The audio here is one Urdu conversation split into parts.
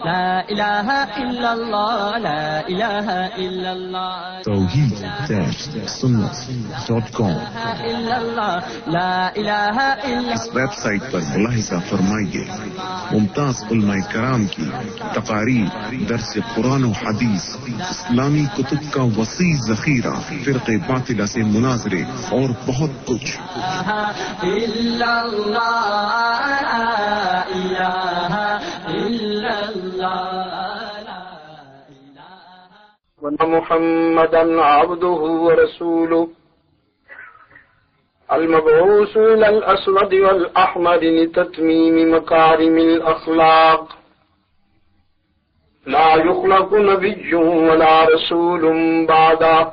لا الہ الا اللہ لا الہ الا اللہ توحید-سنت.com لا الہ الا اس ویب سائٹ پر ملاحظہ فرمائیے ممتاز علماء کرام کی تقاریر، درس قرآن و حدیث، اسلامی کتب کا وسیع ذخیرہ، فرقے باطلہ سے مناظرے اور بہت کچھ۔ الا اللہ لا الہ الا اللہ وَأَنَّ مُحَمَّدًا عَبْدُهُ وَرَسُولُهُ المبعوث إلى الأسود والأحمر لتتميم مكارم الأخلاق لا يخلق نبي ولا رسول بعده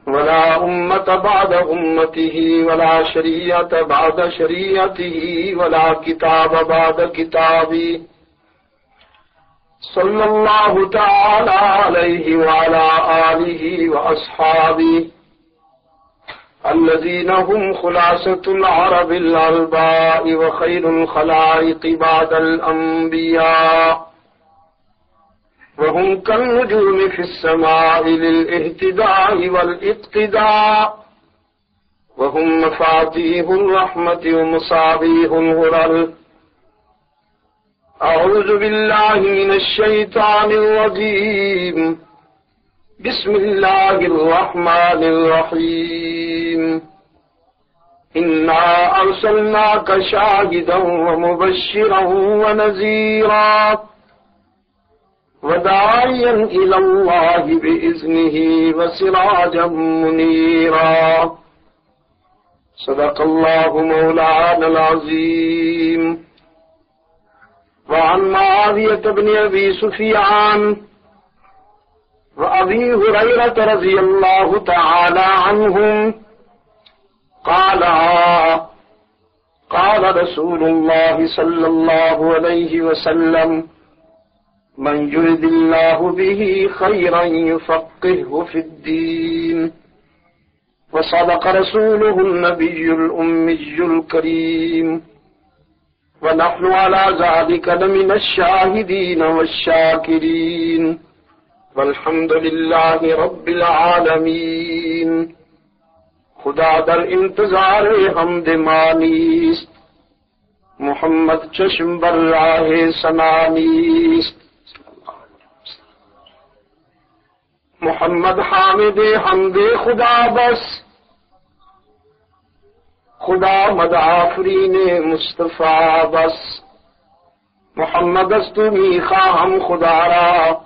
ولا أمة بعد أمته ولا شريعة بعد شريعته ولا كتاب بعد كتابه صلى الله تعالى عليه وعلى آله وأصحابه الذين هم خلاصة العرب الأرباء وخير الخلائق بعد الأنبياء وهم كالنجوم في السماء للاهتداء والاقتداء وهم مفاتيح الرحمة ومصابيح الغرر. أعوذ بالله من الشيطان الرجيم. بسم الله الرحمن الرحيم. إنا أرسلناك شاهدا ومبشرا ونذيرا وداعيا إلى الله بإذنه وسراجا منيرا. صدق الله مولانا العظيم. وعن معاوية بن أبي سفيان وأبي هريرة رضي الله تعالى عنهم قال رسول الله صلى الله عليه وسلم: من يرد الله به خيرا يفقهه في الدين. وصدق رسوله النبي الأمي الكريم. ونحن على ذلك لمن الشاهدين والشاكرين والحمد لله رب العالمين. خدا در انتظار حمد مانیست، محمد چشم بر راہ سنانیست. محمد حامد حمد خدا بس، خدا مد آفرین مصطفیٰ بس. محمد است می خواهم خدا را،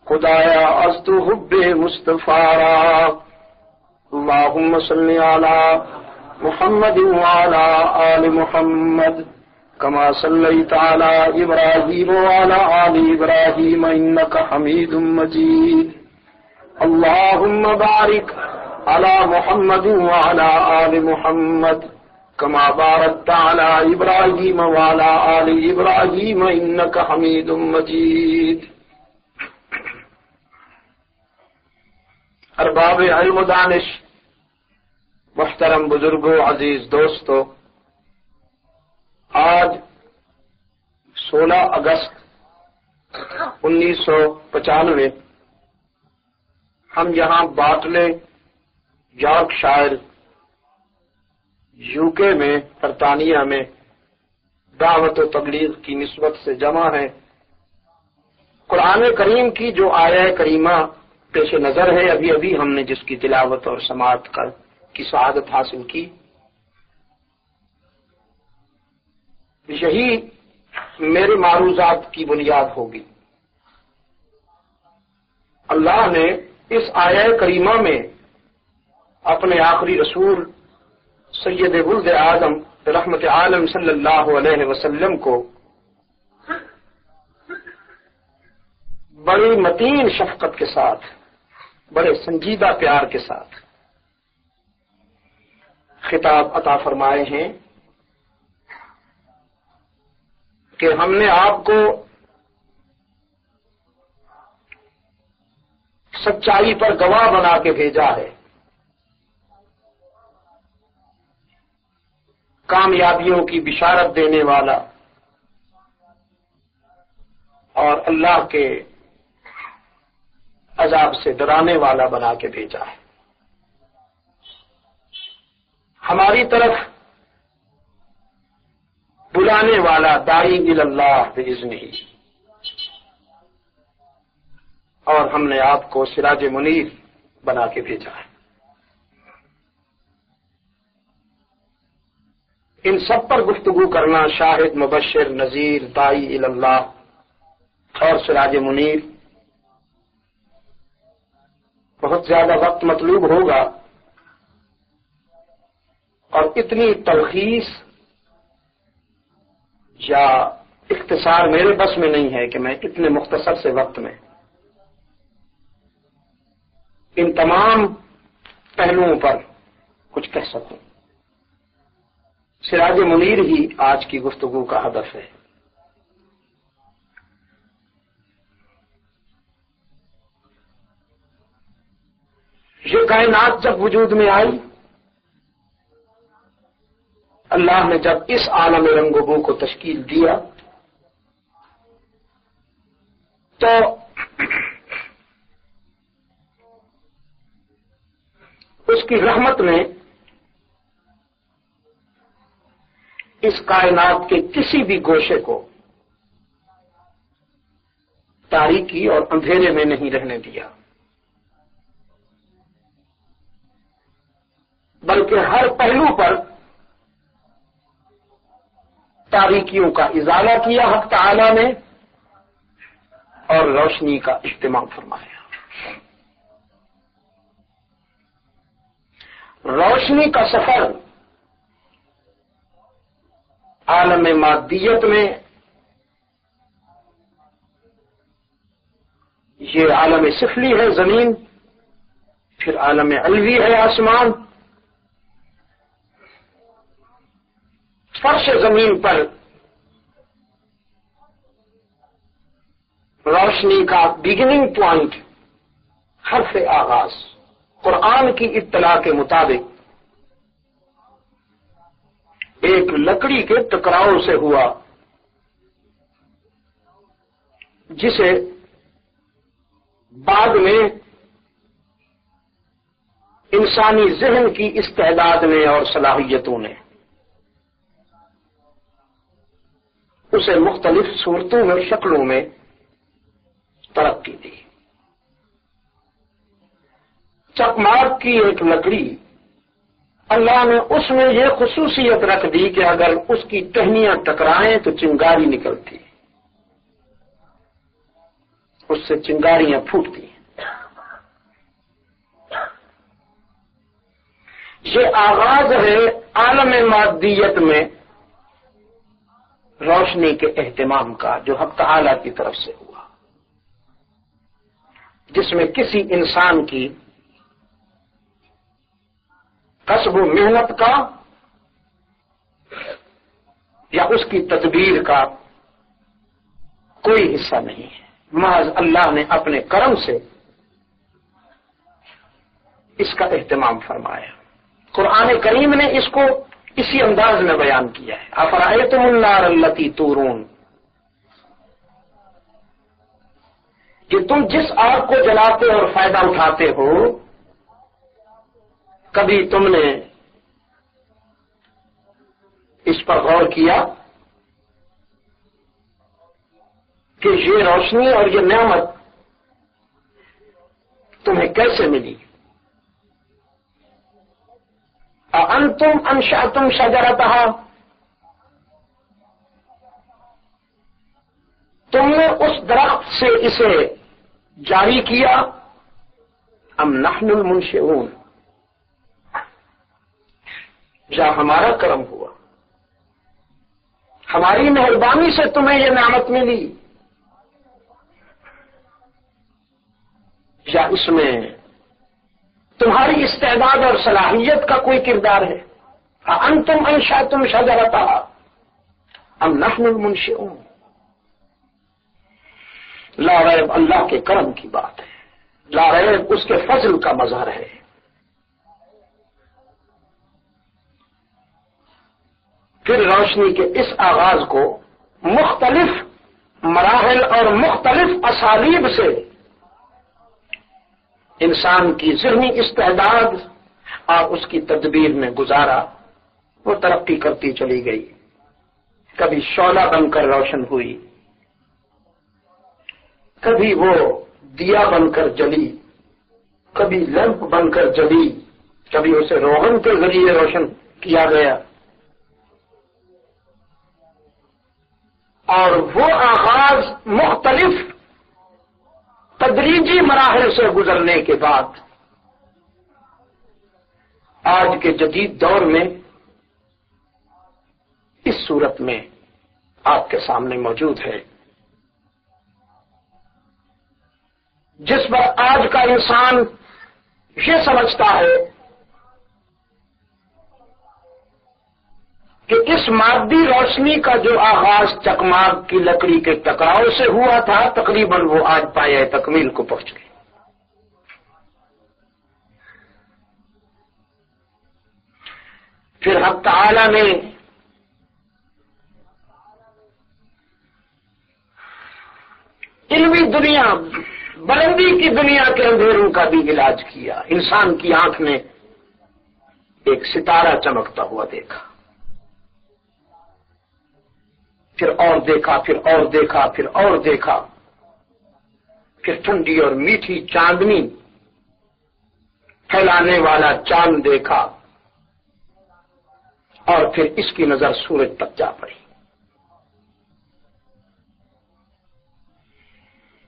خدایا از تو حب مصطفیٰ را. اللهم صل على محمد وعلى آل محمد كما صليت على إبراهيم وعلى آل إبراهيم إنك حميد مجيد. اللهم بارك على محمد وعلى آل محمد كما باركت على إبراهيم وعلى آل إبراهيم إنك حميد مجيد. ارباب علم و دانش، محترم بزرگوں، عزیز دوستو، آج 16 اگست 1995 ہم یہاں باٹلے یارک شائر UK میں برطانیہ میں دعوت و تبلیغ کی نسبت سے جمع ہیں. قرآن کریم کی جو آیہ کریمہ پیش نظر ہے، ابھی ہم نے جس کی تلاوت اور سماعت کی سعادت حاصل کی، یہی میرے معروضات کی بنیاد ہوگی. اللہ نے اس آیہ کریمہ میں اپنے آخری رسول سید ولد آدم رحمت عالم صلی اللہ علیہ وسلم کو بڑی متین شفقت کے ساتھ، بڑے سنجیدہ پیار کے ساتھ خطاب عطا فرمائے ہیں کہ ہم نے آپ کو سچائی پر گواہ بنا کے بھیجا ہے، کامیابیوں کی بشارت دینے والا، اور اللہ کے عذاب سے ڈرانے والا بنا کے بھیجا ہے. ہماری طرف بلانے والا داعی الی اللہ باذنہ، اور ہم نے آپ کو سراج منیر بنا کے بھیجا ہے. ان سب پر گفتگو کرنا، شاہد، مبشر، نذیر، داعی الی اللہ اور سراج منیر، بہت زیادہ وقت مطلوب ہوگا، اور اتنی تلخیص یا اختصار میرے بس میں نہیں ہے کہ میں اتنے مختصر سے وقت میں ان تمام پہلوؤں پر کچھ کہہ سکوں. سراج منیر ہی آج کی گفتگو کا ہدف ہے. یہ کائنات جب وجود میں آئی، اللہ نے جب اس عالم رنگ و بو کو تشکیل دیا تو اس کی رحمت نے اس کائنات کے کسی بھی گوشے کو تاریکی اور اندھیرے میں نہیں رہنے دیا، بلکہ ہر پہلو پر تاریکیوں کا ازالہ کیا حق تعالی نے اور روشنی کا اہتمام فرمایا. روشنی کا سفر عالم مادیت میں، یہ عالم سفلی ہے زمین، پھر عالم علوی ہے آسمان، فرش زمین پر روشنی کا بگننگ پوائنٹ، حرف آغاز قرآن کی اطلاع کے مطابق ایک لکڑی کے ٹکراؤ سے ہوا، جسے بعد میں انسانی ذہن کی استعداد نے اور صلاحیتوں نے اسے مختلف صورتوں میں، شکلوں میں ترقی دی. چکماک کی ایک لکڑی، اللہ نے اس میں یہ خصوصیت رکھ دی کہ اگر اس کی ٹہنیاں ٹکرائیں تو چنگاری نکلتی، اس سے چنگاریاں پھوٹتی. یہ آغاز ہے عالم مادیت میں روشنی کے اہتمام کا، جو حق تعالی کی طرف سے ہوا، جس میں کسی انسان کی کسب و محنت کا یا اس کی تدبیر کا کوئی حصہ نہیں ہے، محض اللہ نے اپنے کرم سے اس کا اہتمام فرمایا. قرآن کریم نے اس کو اسی انداز میں بیان کیا ہے. افرأیتم النار التی تورون، کہ تم جس آگ کو جلاتے اور فائدہ اٹھاتے ہو، کبھی تم نے اس پر غور کیا کہ یہ روشنی اور یہ نعمت تمہیں کیسے ملی؟ اَأَنْتُمْ أَنشَأْتُمْ شَجَرَتَهَا، تم نے اس درخت سے اسے جاری کیا، ام نحن المنشئون، یا ہمارا کرم ہوا، ہماری مہربانی سے تمہیں یہ نعمت ملی، یا اس میں تمہاری استعداد اور صلاحیت کا کوئی کردار ہے؟ انتم انشأتم شجرتها ام نحن المنشئون. لا ریب اللہ کے کرم کی بات ہے، لا ریب اس کے فضل کا مظہر ہے. پھر روشنی کے اس آغاز کو مختلف مراحل مراحل اور مختلف اسالیب سے انسان کی ذہنی استعداد اور اس کی تدبیر نے گزارا، وہ ترقی کرتی چلی گئی، کبھی شعلہ بن کر روشن ہوئی، کبھی وہ دیا بن کر جلی، کبھی لیمپ بن کر جلی، کبھی اسے روغن کے ذریعے روشن کیا گیا، اور وہ آغاز مختلف تدریجی مراحل سے گزرنے کے بعد آج کے جدید دور میں اس صورت میں آپ کے سامنے موجود ہے، جس پر آج کا انسان یہ سمجھتا ہے کہ اس مادی روشنی کا جو آغاز چکماک کی لکڑی کے ٹکراؤ سے ہوا تھا، تقریباً وہ آج پایہ تکمیل کو پہنچ گئی۔ پھر حق تعالی نے علمی دنیا، بلندی کی دنیا کے اندھیروں کا بھی علاج کیا۔ انسان کی آنکھ نے ایک ستارہ چمکتا ہوا دیکھا، پھر اور دیکھا، پھر اور دیکھا، پھر اور دیکھا، پھر ٹھنڈی اور میٹھی چاندنی پھیلانے والا چاند دیکھا، اور پھر اس کی نظر سورج تک جا پڑی۔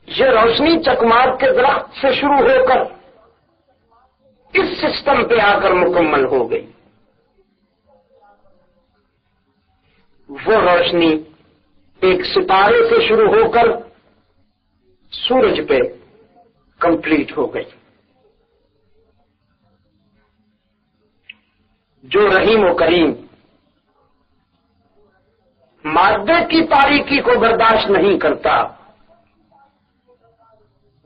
یہ روشنی چکماک کے درخت سے شروع ہو کر اس سسٹم پہ آ کر مکمل ہو گئی۔ وہ روشنی ایک ستارے سے شروع ہو کر سورج پہ کمپلیٹ ہو گئی۔ جو رحیم و کریم مادے کی تاریکی کو برداشت نہیں کرتا،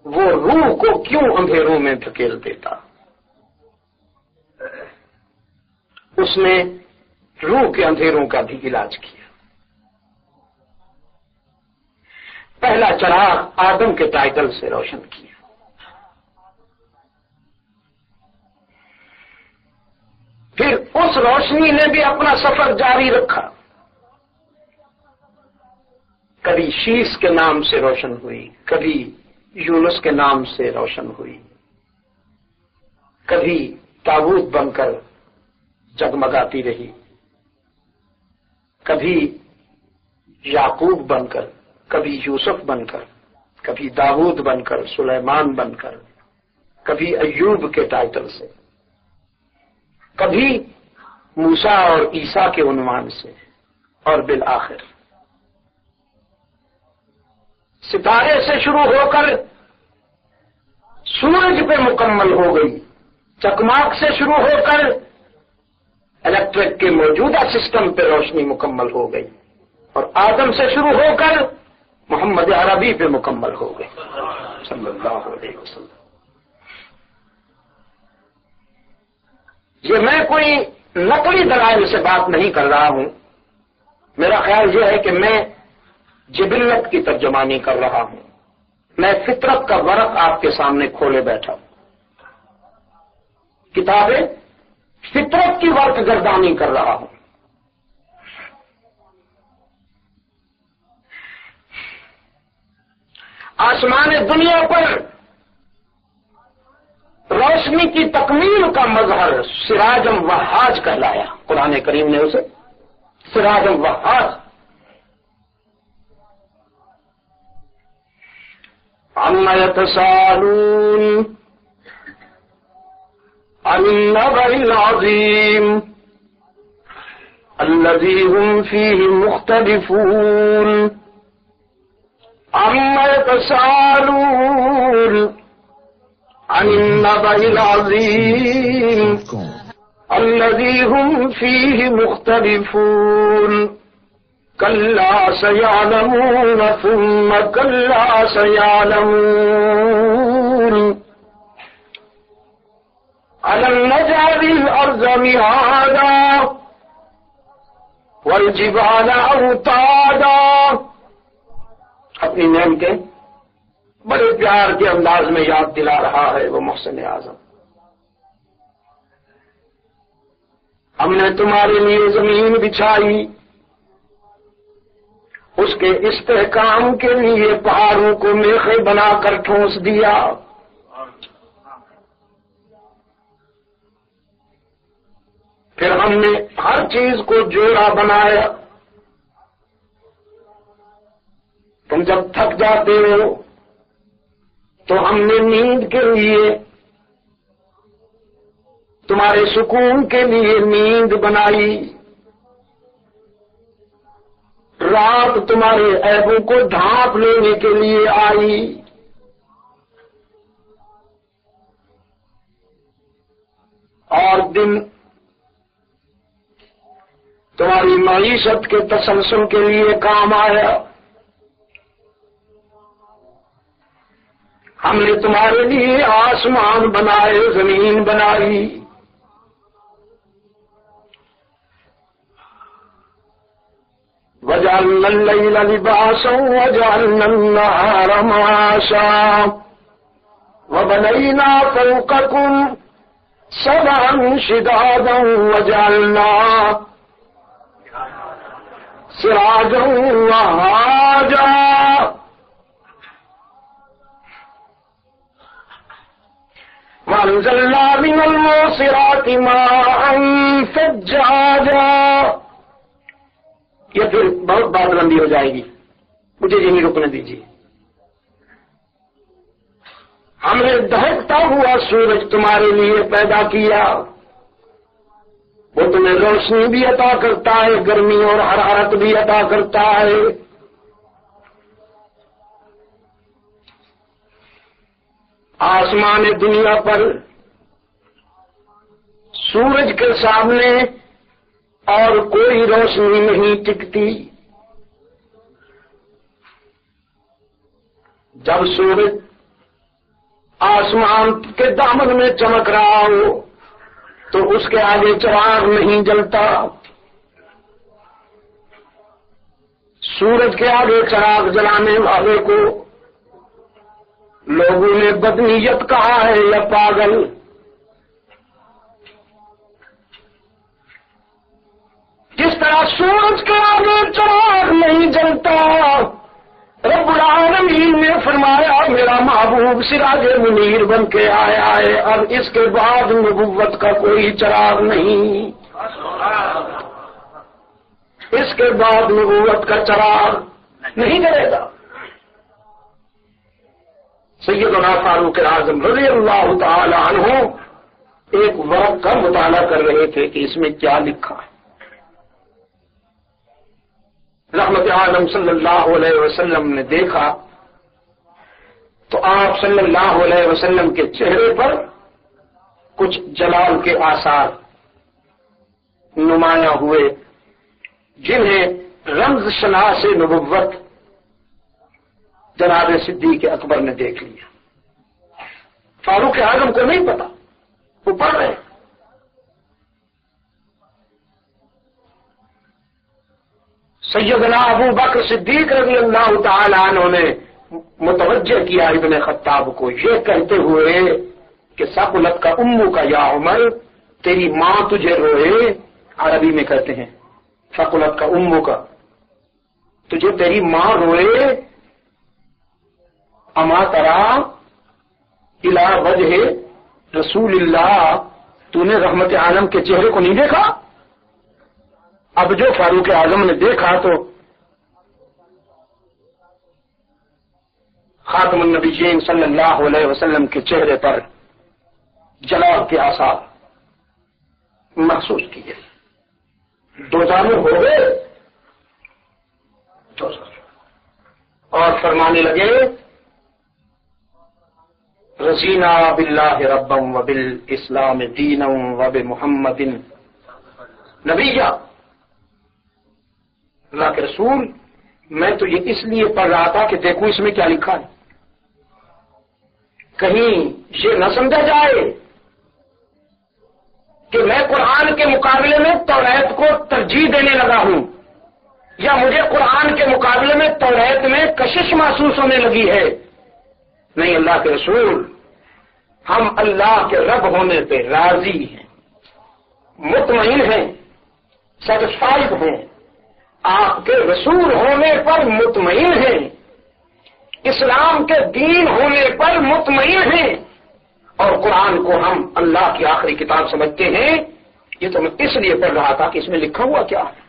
وہ روح کو کیوں اندھیروں میں دھکیل دیتا؟ اس نے روح کے اندھیروں کا بھی علاج کیا۔ پہلا چراغ آدم کے ٹائٹل سے روشن کیا، پھر اس روشنی نے بھی اپنا سفر جاری رکھا، کبھی شیش کے نام سے روشن ہوئی، کبھی یونس کے نام سے روشن ہوئی، کبھی تابوت بن کر جگمگاتی رہی، کبھی یعقوب بن کر، کبھی یوسف بن کر، کبھی داؤد بن کر، سلیمان بن کر، کبھی ایوب کے ٹائٹل سے، کبھی موسیٰ اور عیسیٰ کے عنوان سے، اور بالآخر ستارے سے شروع ہو کر سورج پہ مکمل ہو گئی، چکماک سے شروع ہو کر الیکٹرک کے موجودہ سسٹم پہ روشنی مکمل ہو گئی، اور آدم سے شروع ہو کر محمد عربی پہ مکمل ہو گئی صلی اللہ علیہ وسلم۔ یہ میں کوئی نقلی دلائل سے بات نہیں کر رہا ہوں، میرا خیال یہ ہے کہ میں جبلت کی ترجمانی کر رہا ہوں، میں فطرت کا ورق آپ کے سامنے کھولے بیٹھا ہوں، کتابیں فطرت کی ورق گردانی کر رہا ہوں۔ آسمان دنیا پر روشنی کی تکمیل کا مظہر سراجم وہاج کہلایا، قرآن کریم نے اسے سراجم وہاج۔ عما يتساءلون عن النبأ العظيم الذي هم فيه مختلفون عما يتساءلون عن النبأ العظيم الذي هم فيه مختلفون كلا سيعلمون ثم كلا سيعلمون ألم نجعل الأرض مهادا والجبال أوتادا اپنی نعمتیں بڑے پیار کے انداز میں یاد دلا رہا ہے وہ محسن اعظم. ہم نے تمہارے لیے زمین بچھائی، اس کے استحکام کے لیے پہاڑوں کو میخیں بنا کر ٹھونس دیا. پھر ہم نے ہر چیز کو جوڑا بنایا. تم جب تھک جاتے ہو تو ہم نے نیند کے لیے، تمہارے سکون کے لیے نیند بنائی. رات تمہارے عیبوں کو ڈھانپ لینے کے لیے آئی. اور دن تمہاری معیشت کے تسلسل کے لیے کام آیا. ہم نے تمہارے لیے آسمان بنائے، زمین بنائی. وَجَعَلْنَا اللَّيْلَ لِبَاسًا وَجَعَلْنَا النَّهَارَ مَعَاشًا وَبَنَيْنَا فَوْقَكُمْ سَبْعًا شِدَادًا وَجَعَلْنَا سِرَاجًا وَهَّاجًا وَأَنزَلْنَا مِنَ الْمُعْصِرَاتِ مَاءً ثَجَّاجًا. یہ پھر بہت بات لمبی ہو جائے گی، مجھے یہیں رکنے دیجیے. ہم نے دہکتا ہوا سورج تمہارے لیے پیدا کیا. وہ تمہیں روشنی بھی عطا کرتا ہے، گرمی اور حرارت بھی عطا کرتا ہے. آسمان دنیا پر سورج کے سامنے اور کوئی روشنی نہیں ٹکتی. جب سورج آسمان کے دامن میں چمک رہا ہو تو اس کے آگے چراغ نہیں جلتا. سورج کے آگے چراغ جلانے والے کو لوگوں نے بدنیت کہا ہے یا پاگل. جس طرح سورج کے آگے چراغ نہیں جلتا، رب العالمین نے فرمایا میرا محبوب سراج منیر بن کے آیا ہے، اب اس کے بعد نبوت کا کوئی چراغ نہیں، اس کے بعد نبوت کا چراغ نہیں جلے گا. سیدنا فاروق اعظم رضی اللہ تعالی عنہ ایک ورق کا مطالعہ کر رہے تھے کہ اس میں کیا لکھا ہے. رحمت عالم صلی اللہ علیہ وسلم نے دیکھا تو آپ صلی اللہ علیہ وسلم کے چہرے پر کچھ جلال کے آثار نمایاں ہوئے جنہیں رمز شناس نبوت جناب صدیق اکبر نے دیکھ لیا. فاروق اعظم کو نہیں پتا، وہ پڑھ رہے. سیدنا ابو بکر صدیق رضی اللہ تعالی عنہ نے متوجہ کیا ابن خطاب کو یہ کہتے ہوئے کہ ثقلت کا امو کا یا عمر، تیری ماں تجھے روئے. عربی میں کہتے ہیں ثقلت کا امو کا، تجھے تیری ماں روئے. اما ترا الی وجہ رسول اللہ، تو نے رحمت عالم کے چہرے کو نہیں دیکھا؟ اب جو فاروق اعظم نے دیکھا تو خاتم النبیین صلی اللہ علیہ وسلم کے چہرے پر جلال کے آثار محسوس کیے. دو جانب ہو گئے اور فرمانے لگے رضینا باللہ ربا وبالاسلام دینا وبمحمد نبیا. اللہ کے رسول، میں تو یہ اس لیے پڑھ رہا تھا کہ دیکھوں اس میں کیا لکھا ہے، کہیں یہ نہ سمجھا جائے کہ میں قرآن کے مقابلے میں توریت کو ترجیح دینے لگا ہوں. یا مجھے قرآن کے مقابلے میں توریت میں کشش محسوس ہونے لگی ہے؟ نہیں اللہ کے رسول، ہم اللہ کے رب ہونے پہ راضی ہیں، مطمئن ہیں، سیٹسفائیڈ ہیں، آپ کے رسول ہونے پر مطمئن ہیں، اسلام کے دین ہونے پر مطمئن ہیں، اور قرآن کو ہم اللہ کی آخری کتاب سمجھتے ہیں۔ یہ تو میں اس لیے پڑھ رہا تھا کہ اس میں لکھا ہوا کیا ہے۔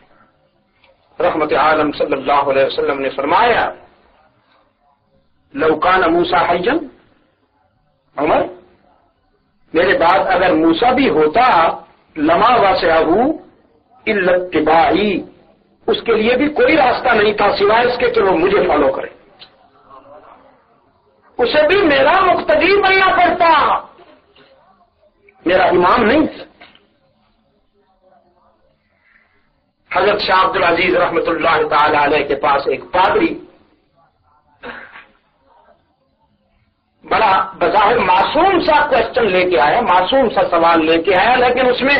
رحمت عالم صلی اللہ علیہ وسلم نے فرمایا، لو کان موسیٰ حیا، عمر میرے بعد اگر موسیٰ بھی ہوتا، لما وسعہ الا اتباعی، اس کے لیے بھی کوئی راستہ نہیں تھا سوائے اس کے کہ وہ مجھے فالو کرے، اسے بھی میرا مقتدی بننا پڑتا، میرا امام نہیں۔ حضرت شاہ عبد العزیز رحمۃ اللہ تعالی علیہ کے پاس ایک پادری بڑا بظاہر معصوم سا کوشچن لے کے آیا، معصوم سا سوال لے کے آیا، لیکن اس میں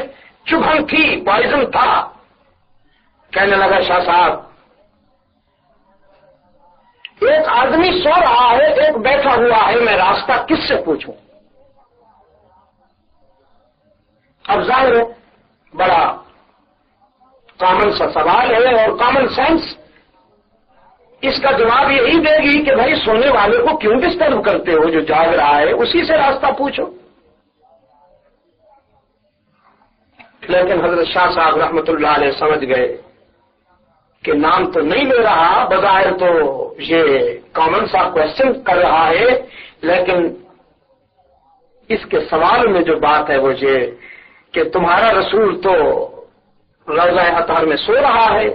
چبھن تھی، پوائزن تھا۔ کہنے لگا، شاہ صاحب، ایک آدمی سو رہا ہے، ایک بیٹھا ہوا ہے، میں راستہ کس سے پوچھوں؟ اب ظاہر ہے بڑا کامن سا سوال ہے، اور کامن سینس اس کا جواب یہی دے گی کہ بھائی سونے والے کو کیوں ڈسٹرب کرتے ہو، جو جاگ رہا ہے اسی سے راستہ پوچھو۔ لیکن حضرت شاہ صاحب رحمت اللہ علیہ سمجھ گئے کہ نام تو نہیں لے رہا، بظاہر تو یہ کامن سا کوشچن کر رہا ہے، لیکن اس کے سوال میں جو بات ہے وہ یہ کہ تمہارا رسول تو روضہ اطہر میں سو رہا ہے،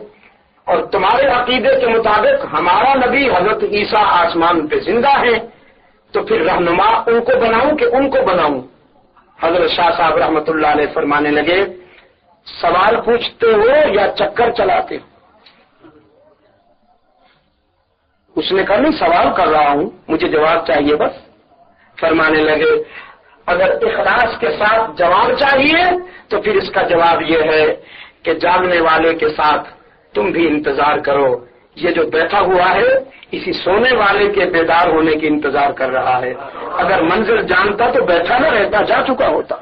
اور تمہارے عقیدے کے مطابق ہمارا نبی حضرت عیسیٰ آسمان پہ زندہ ہے، تو پھر رہنما ان کو بناؤں کہ ان کو بناؤں؟ حضرت شاہ صاحب رحمت اللہ علیہ فرمانے لگے، سوال پوچھتے ہو یا چکر چلاتے ہو؟ اس نے کہا، نہیں سوال کر رہا ہوں، مجھے جواب چاہیے بس۔ فرمانے لگے، اگر اخلاص کے ساتھ جواب چاہیے تو پھر اس کا جواب یہ ہے کہ جاگنے والے کے ساتھ تم بھی انتظار کرو، یہ جو بیٹھا ہوا ہے اسی سونے والے کے بیدار ہونے کی انتظار کر رہا ہے، اگر منزل جانتا تو بیٹھا نہ رہتا، جا چکا ہوتا۔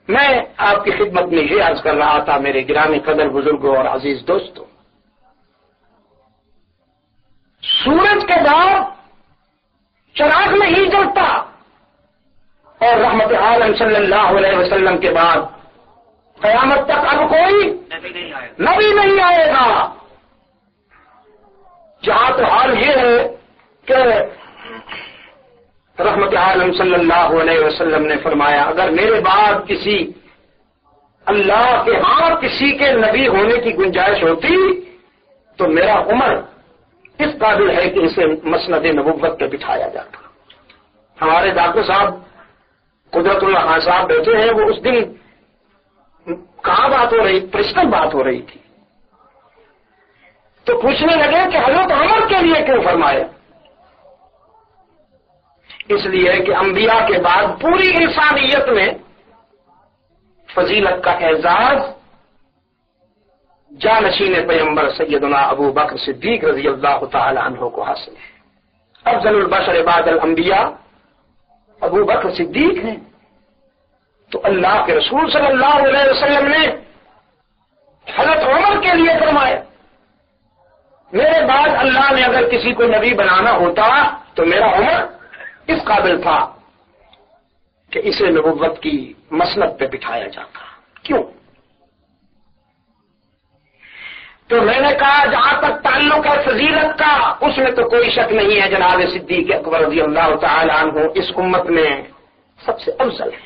میں آپ کی خدمت میں یہ عرض کر رہا تھا میرے گرامی قدر بزرگوں اور عزیز دوستوں، سورج کے بعد چراغ نہیں جلتا، اور رحمت عالم صلی اللہ علیہ وسلم کے بعد قیامت تک اب کوئی نبی نہیں آئے گا۔ جہاں تو حال یہ ہے کہ رحمت عالم صلی اللہ علیہ وسلم نے فرمایا، اگر میرے بعد کسی اللہ کے ہاں کسی کے نبی ہونے کی گنجائش ہوتی تو میرا عمر اس قابل ہے کہ اسے مسند نبوت پہ بٹھایا جاتا۔ ہمارے ڈاکٹر صاحب قدرت اللہ خان صاحب بیٹھے ہیں، وہ اس دن کہاں بات ہو رہی، پرسنل بات ہو رہی تھی، تو پوچھنے لگے کہ حضرت عمر کے لیے کیوں فرمایا؟ اس لیے کہ انبیاء کے بعد پوری انسانیت میں فضیلت کا اعزاز جانشین پیغمبر سیدنا ابو بکر صدیق رضی اللہ تعالی عنہ کو حاصل ہے۔ افضل البشر بعد الانبیاء ابو بکر صدیق ہیں، تو اللہ کے رسول صلی اللہ علیہ وسلم نے حضرت عمر کے لیے فرمایا، میرے بعد اللہ نے اگر کسی کو نبی بنانا ہوتا تو میرا عمر اس قابل تھا کہ اسے نبوت کی مسند پہ بٹھایا جاتا۔ کیوں؟ تو میں نے کہا جہاں تک تعلق ہے فضیلت کا، اس میں تو کوئی شک نہیں ہے جناب صدیق اکبر رضی اللہ تعالی عنہ اس امت میں سب سے افضل ہے،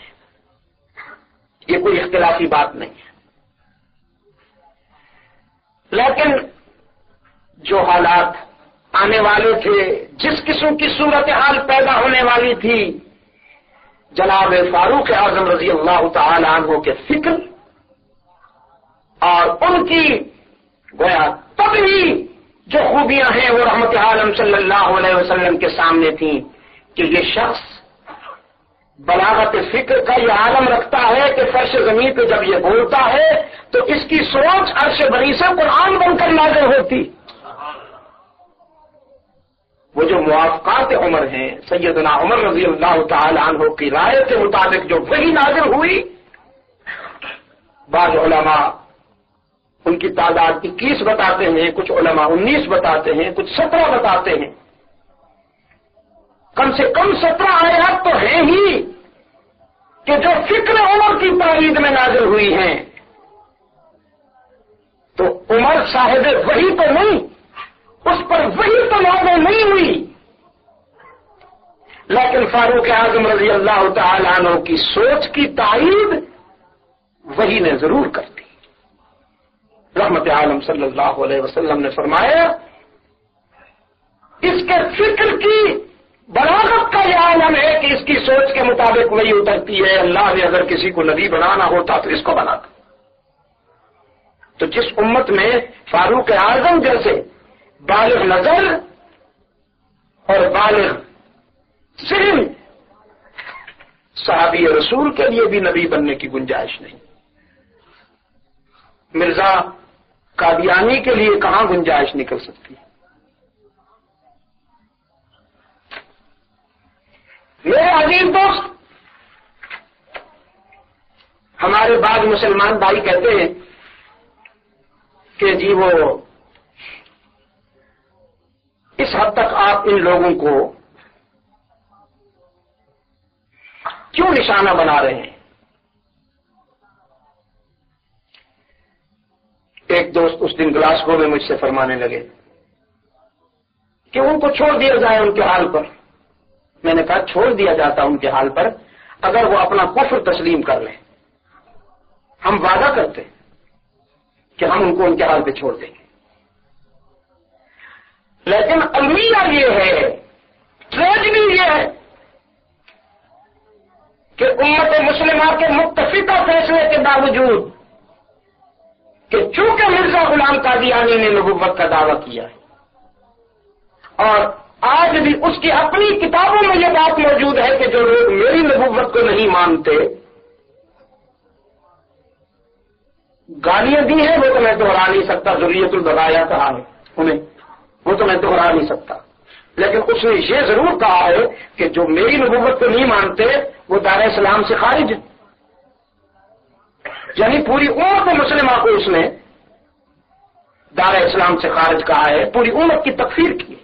یہ کوئی اختلافی بات نہیں ہے۔ لیکن جو حالات آنے والے تھے، جس قسم کی صورتحال پیدا ہونے والی تھی، جناب فاروق اعظم رضی اللہ تعالی عنہ کے فکر اور ان کی گویا طبعی جو خوبیاں ہیں وہ رحمت عالم صلی اللہ علیہ وسلم کے سامنے تھیں کہ یہ شخص بلاغت فکر کا یہ عالم رکھتا ہے کہ فرش زمین پہ جب یہ بولتا ہے تو اس کی سوچ عرش بری سے قرآن بن کر نازل ہوتی. وہ جو موافقات عمر ہیں، سیدنا عمر رضی اللہ تعالی عنہ کی رائے کے مطابق جو وہی نازل ہوئی، بعض علماء ان کی تعداد 21 بتاتے ہیں، کچھ علماء 19 بتاتے ہیں، کچھ 17 بتاتے ہیں. کم سے کم 17 آیات تو ہیں ہی کہ جو فکر عمر کی تائید میں نازل ہوئی ہیں. تو عمر صاحب وہی تو نہیں، اس پر وہی تو نازل نہیں ہوئی، لیکن فاروق اعظم رضی اللہ تعالی عنہ کی سوچ کی تائید وہی نے ضرور کر دی. رحمت عالم صلی اللہ علیہ وسلم نے فرمایا اس کے فکر کی بلاغت کا یہ عالم ہے کہ اس کی سوچ کے مطابق وہی اترتی ہے. اللہ نے اگر کسی کو نبی بنانا ہوتا تو اس کو بناتا. تو جس امت میں فاروق اعظم جیسے بالغ نظر اور بالغ ذہن صحابی رسول کے لیے بھی نبی بننے کی گنجائش نہیں. مرزا قادیانی کے لیے کہاں گنجائش نکل سکتی؟ میرے عزیز دوست، ہمارے بعض مسلمان بھائی کہتے ہیں کہ جی وہ اس حد تک آپ ان لوگوں کو کیوں نشانہ بنا رہے ہیں؟ ایک دوست اس دن گلاسگو میں مجھ سے فرمانے لگے کہ ان کو چھوڑ دیا جائے ان کے حال پر. میں نے کہا چھوڑ دیا جاتا ان کے حال پر اگر وہ اپنا کفر تسلیم کر لیں. ہم وعدہ کرتے کہ ہم ان کو ان کے حال پہ چھوڑ دیں گے، لیکن المیہ یہ ہے، ٹریجڈی یہ ہے کہ امت مسلمہ کے متفقہ فیصلے کے باوجود کہ چونکہ مرزا غلام قادیانی نے نبوت کا دعویٰ کیا ہے اور آج بھی اس کی اپنی کتابوں میں یہ بات موجود ہے کہ جو لوگ میری نبوت کو نہیں مانتے، گالیاں دی ہیں وہ تو میں دہرا نہیں سکتا، ذریت البرایا کہا ہے انہیں، وہ تو میں دہرا نہیں سکتا، لیکن اس نے یہ ضرور کہا ہے کہ جو میری نبوت کو نہیں مانتے وہ دار اسلام سے خارج ہے. یعنی پوری امت مسلمہ کو اس نے دار اسلام سے خارج کہا ہے، پوری امت کی تکفیر کی.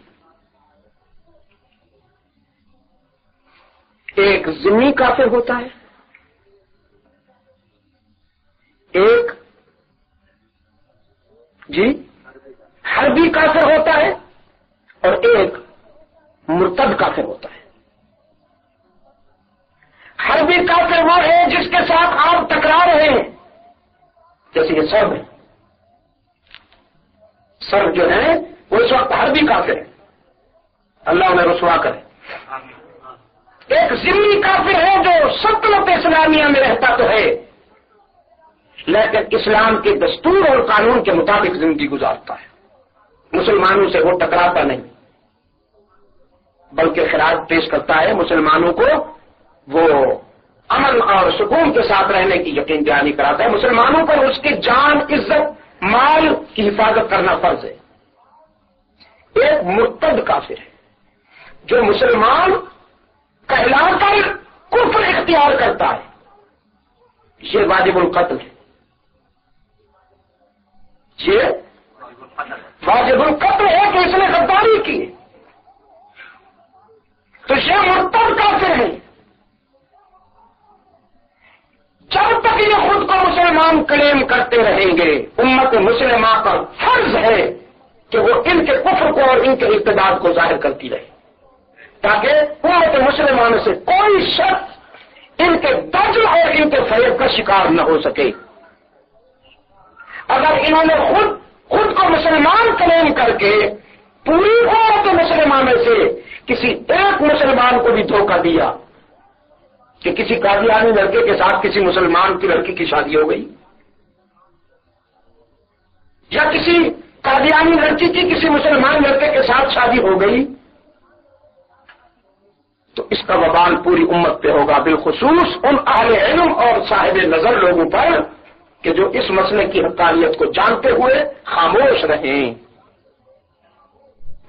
ایک ذمی کافر ہوتا ہے، ایک حربی کافر ہوتا ہے اور ایک مرتد کافر ہوتا ہے. حربی کافر وہ ہے جس کے ساتھ آپ ٹکرا رہے ہیں، جیسے یہ سرب ہے. سرب جو ہے وہ اس وقت حربی کافر ہے، اللہ انہیں رسوا کرے. ایک ذمی کافر ہے جو سلطنت اسلامیہ میں رہتا تو ہے لیکن اسلام کے دستور اور قانون کے مطابق زندگی گزارتا ہے. مسلمانوں سے وہ ٹکراتا نہیں بلکہ خراج پیش کرتا ہے. مسلمانوں کو وہ امن اور سکون کے ساتھ رہنے کی یقین دہانی کراتا ہے. مسلمانوں پر اس کی جان، عزت، مال کی حفاظت کرنا فرض ہے. ایک مرتد کافر ہے جو مسلمان کہلا کر کفر اختیار کرتا ہے، یہ واجب القتل ہے. یہ واجب القتل ہے کہ اس نے غداری کی، تو یہ مرتد کافر ہے. جب تک یہ خود کو مسلمان کلیم کرتے رہیں گے امت مسلمہ پر فرض ہے کہ وہ ان کے کفر کو اور ان کے اقتدار کو ظاہر کرتی رہے تاکہ امت مسلمان سے کوئی شخص ان کے دجل اور ان کے فریب کا شکار نہ ہو سکے. اگر انہوں نے خود کو مسلمان کلیم کر کے پوری امت مسلمہ میں سے کسی ایک مسلمان کو بھی دھوکہ دیا کہ کسی قادیانی لڑکے کے ساتھ کسی مسلمان کی لڑکی کی شادی ہو گئی یا کسی قادیانی لڑکی کی کسی مسلمان لڑکے کے ساتھ شادی ہو گئی، تو اس کا وبال پوری امت پہ ہوگا، بالخصوص ان اہل علم اور صاحب نظر لوگوں پر کہ جو اس مسئلے کی حقانیت کو جانتے ہوئے خاموش رہیں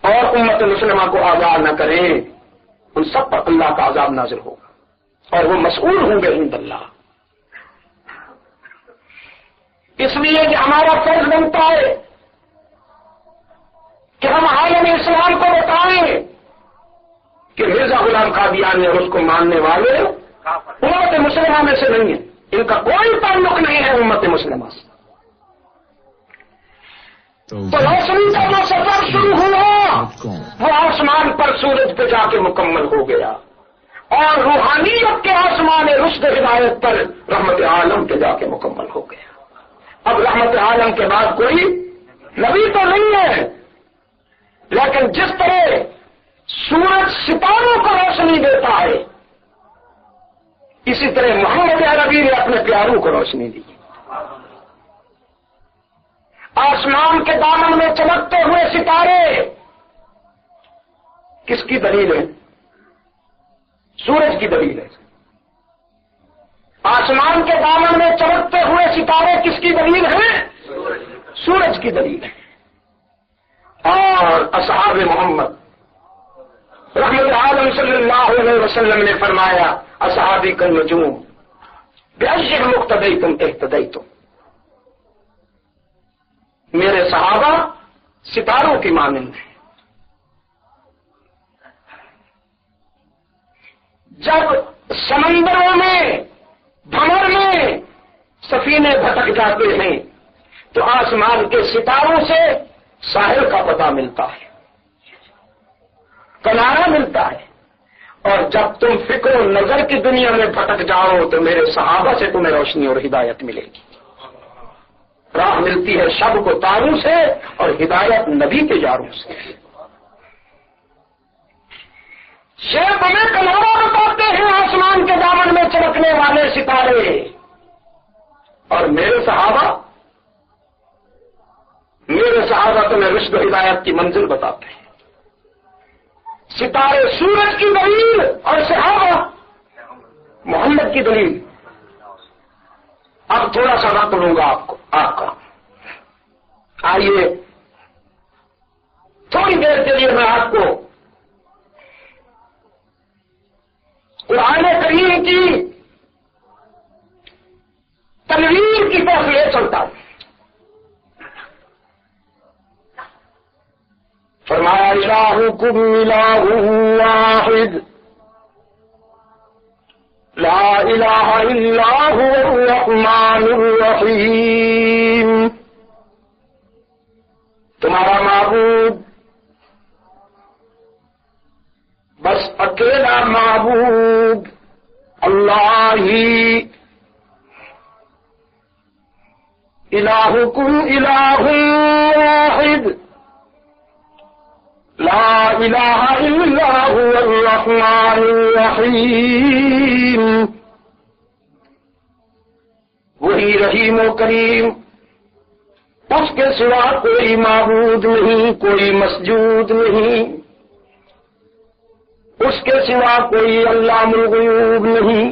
اور امت مسلمہ کو آگاہ نہ کریں، ان سب پر اللہ کا عذاب نازل ہوگا اور وہ مسئول ہوں گے عند اللہ۔ اس لیے کہ ہمارا فرض بنتا ہے کہ ہم عالم اسلام کو بتائیں کہ مرزا غلام قادیانی اور اس کو ماننے والے امت مسلمہ میں سے نہیں ہیں، ان کا کوئی تعلق نہیں ہے امت مسلمہ سے۔ تو روشنی کا جو سفر شروع ہوا وہ آسمان پر سورج پہ جا کے مکمل ہو گیا، اور روحانیت کے آسمان رشد ہدایت پر رحمت عالم پہ جا کے مکمل ہو گیا۔ اب رحمت عالم کے بعد کوئی نبی تو نہیں ہے، لیکن جس طرح سورج ستاروں کو روشنی دیتا ہے، اسی طرح محمد عربی نے اپنے پیاروں کو روشنی دی۔ آسمان کے دامن میں چمکتے ہوئے ستارے کس کی دلیل ہے؟ سورج کی دلیل ہے۔ آسمان کے دامن میں چمکتے ہوئے ستارے کس کی دلیل ہے؟ سورج کی دلیل ہے۔ اور اصحاب محمد رحمت عالم صلی اللہ علیہ وسلم نے فرمایا اصحابی کالنجوم بأشر مقتدیتم اہتدیتم، میرے صحابہ ستاروں کی مانند ہیں، جب سمندروں میں بھنور میں سفینے بھٹک جاتے ہیں تو آسمان کے ستاروں سے ساحل کا پتہ ملتا ہے، کنارہ ملتا ہے، اور جب تم فکر و نظر کی دنیا میں بھٹک جاؤ تو میرے صحابہ سے تمہیں روشنی اور ہدایت ملے گی۔ راہ ملتی ہے شب کو تاروں سے اور ہدایت نبی کے جاروں سے۔ شیر تمہیں کنارہ بتاتے ہیں آسمان کے دامن میں چمکنے والے ستارے، اور میرے صحابہ تمہیں رشد و ہدایت کی منزل بتاتے ہیں۔ ستارے سورج کی دلیل اور صحابہ محمد کی دلیل۔ اب تھوڑا سا وقت لوں گا آپ کا، آئیے تھوڑی دیر کے لیے میں آپ کو قرآن کریم کی تنویر کی طرف لے چلتا ہوں۔ فرمایا الہکم الہ واحد لا الہ الا هو الرحمن الرحیم، تمہارا معبود بس اکیلا معبود اللہ ہی، الہکم الہ واحد لا الہ الا هو الرحمن الرحیم، وہی رحیم و کریم، اس کے سوا کوئی معبود نہیں، کوئی مسجود نہیں، اس کے سوا کوئی علام الغیوب نہیں،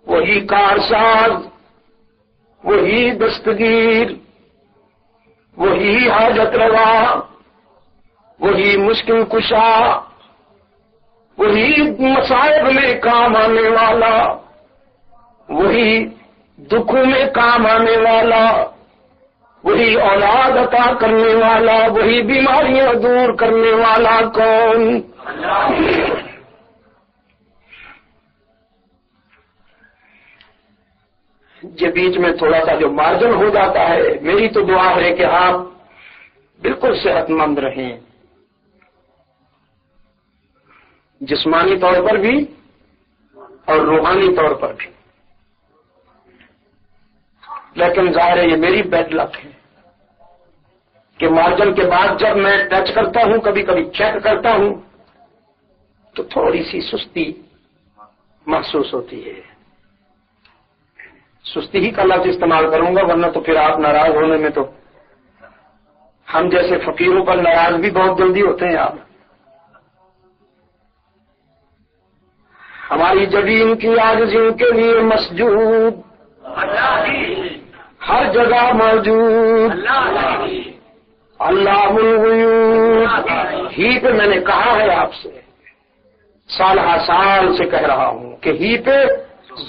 وہی کارساز، وہی دستگیر، وہی حاجت روا، وہی مشکل کشا، وہی مصائب میں کام آنے والا، وہی دکھوں میں کام آنے والا، وہی اولاد عطا کرنے والا، وہی بیماریاں دور کرنے والا کون؟ یہ بیچ میں تھوڑا سا جو مارجن ہو جاتا ہے، میری تو دعا ہے کہ آپ بالکل صحت مند رہیں، جسمانی طور پر بھی اور روحانی طور پر بھی۔ لیکن ظاہر ہے یہ میری بیڈ لک ہے کہ مارجن کے بعد جب میں ٹچ کرتا ہوں، کبھی کبھی چیک کرتا ہوں، تو تھوڑی سی سستی محسوس ہوتی ہے۔ سستی ہی کا لفظ استعمال کروں گا، ورنہ تو پھر آپ ناراض ہونے میں تو ہم جیسے فقیروں پر ناراض بھی بہت جلدی ہوتے ہیں آپ۔ ہماری جبین کی عاجزیوں کے لیے مسجود، ہر جگہ موجود، علام الغیوب ہی پہ میں نے کہا ہے آپ سے، سالہ سال سے کہہ رہا ہوں کہ ہی پہ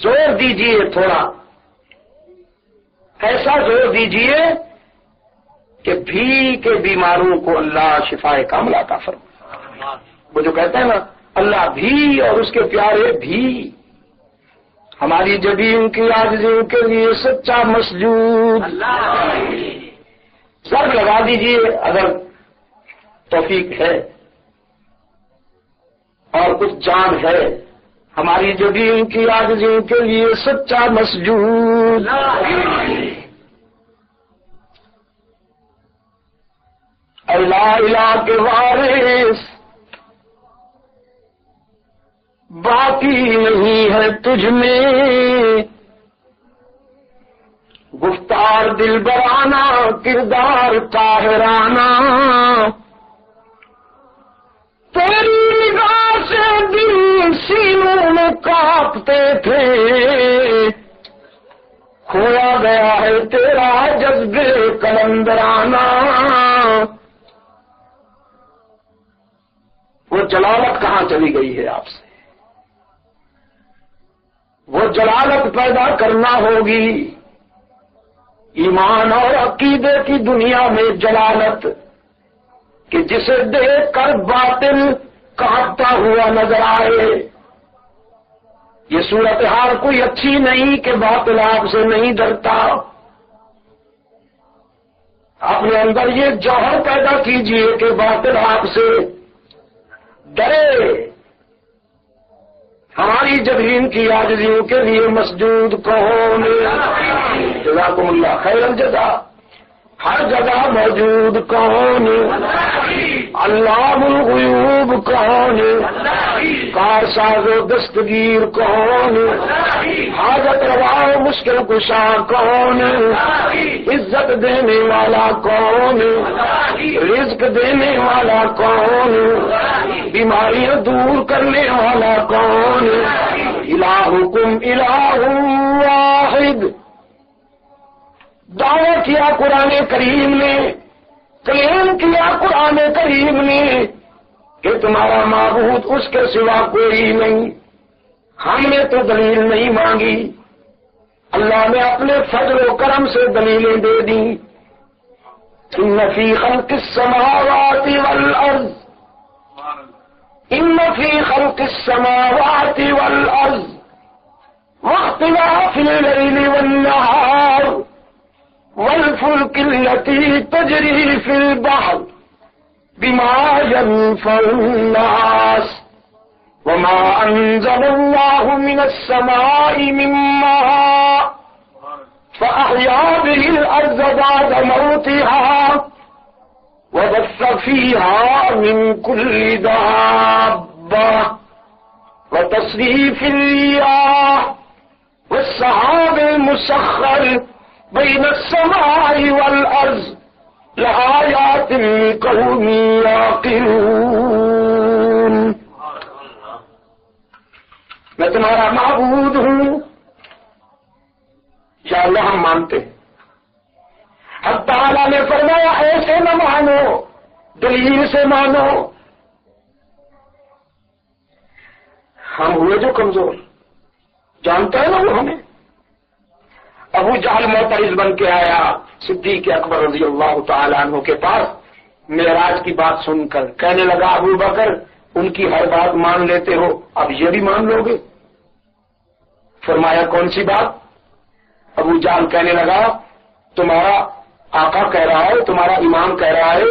زور دیجئے، تھوڑا ایسا زور دیجئے کہ بھی کے بیماروں کو اللہ شفائے کاملہ عطا فرمائے۔ وہ جو کہتے ہیں نا اللہ بھی اور اس کے پیارے بھی، ہماری جبین کی عاجزیوں کے لیے سچا مسجود، ضرب لگا دیجئے اگر توفیق ہے اور کچھ جان ہے، ہماری جبین کی عاجزیوں کے لیے سچا مسجود۔ اے لا الہ کے وارث، باقی نہیں ہے تجھ میں گفتار دل برانہ، کردار طاہرانہ، تیری نگاہ سے دل سینوں میں کانپتے تھے، کھویا گیا ہے تیرا جذبے کلندرانہ۔ وہ جلالت کہاں چلی گئی ہے آپ سے؟ وہ جلالت پیدا کرنا ہوگی، ایمان اور عقیدے کی دنیا میں جلالت، کہ جسے دیکھ کر باطل کانپتا ہوا نظر آئے۔ یہ صورتحال کوئی اچھی نہیں کہ باطل آپ سے نہیں ڈرتا۔ اپنے اندر یہ جوہر پیدا کیجئے کہ باطل آپ سے ڈرے۔ ہماری جبین کی عاجزیوں کے لیے مسجود کون؟ جزاکم اللہ خیر الجزا۔ ہر جگہ موجود کون؟ علام الغیوب کون؟ کارساز و دستگیر کون؟ حاجت روا و مشکل کشا کون؟ عزت دینے والا کون؟ رزق دینے والا کون؟ بیماریاں دور کرنے والا کون؟ الہکم الہ واحد۔ دعویٰ کیا قرآن کریم نے، کلیم کیا قرآن کریم نے کہ تمہارا معبود اس کے سوا کوئی نہیں۔ ہم نے تو دلیل نہیں مانگی، اللہ نے اپنے فضل و کرم سے دلیلیں دے دیں۔ ان فی خلق السماوات والارض، ان فی خلق السماوات والارض واختلاف اللیل والنہار والفلك التي تجري في البحر بما ينفع الناس وما أنزل الله من السماء من ماء فأحيا به الأرض بعد موتها وبث فيها من كل دابة وتصريف الرياح والسحاب المسخر بين السماء والأرض لآيات لقوم يعقلون۔ میں تمہارا معبود ہوں، یا اللہ ہم مانتے ہیں۔ حق تعالیٰ نے فرمایا ایسے نہ مانو، دلیل سے مانو۔ ہم ہوئے جو کمزور، جانتا ہے نا وہ ہمیں۔ ابو جہل معترض بن کے آیا صدیق اکبر رضی اللہ تعالیٰ عنہ کے پاس معراج کی بات سن کر، کہنے لگا ابو بکر ان کی ہر بات مان لیتے ہو، اب یہ بھی مان لو گے؟ فرمایا کون سی بات؟ ابو جہل کہنے لگا تمہارا آقا کہہ رہا ہے، تمہارا امام کہہ رہا ہے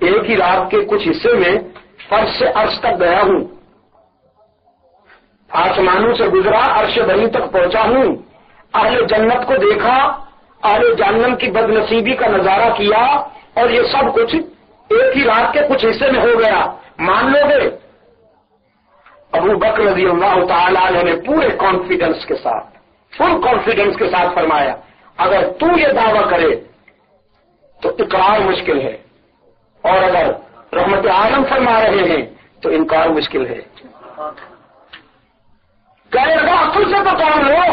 ایک ہی رات کے کچھ حصے میں فرش سے عرش تک گیا ہوں، آسمانوں سے گزرا، عرش بری تک پہنچا ہوں، اہل جنت کو دیکھا، اہل جہنم کی بد نصیبی کا نظارہ کیا، اور یہ سب کچھ ایک ہی رات کے کچھ حصے میں ہو گیا، مان لو گے؟ ابو بکر رضی اللہ تعالیٰ عنہ نے پورے کانفیڈنس کے ساتھ، فل کانفیڈنس کے ساتھ فرمایا اگر تو یہ دعویٰ کرے تو اقرار مشکل ہے، اور اگر رحمت عالم فرما رہے ہیں تو انکار مشکل ہے۔ کہنے لگا عقل سے تو کام لو.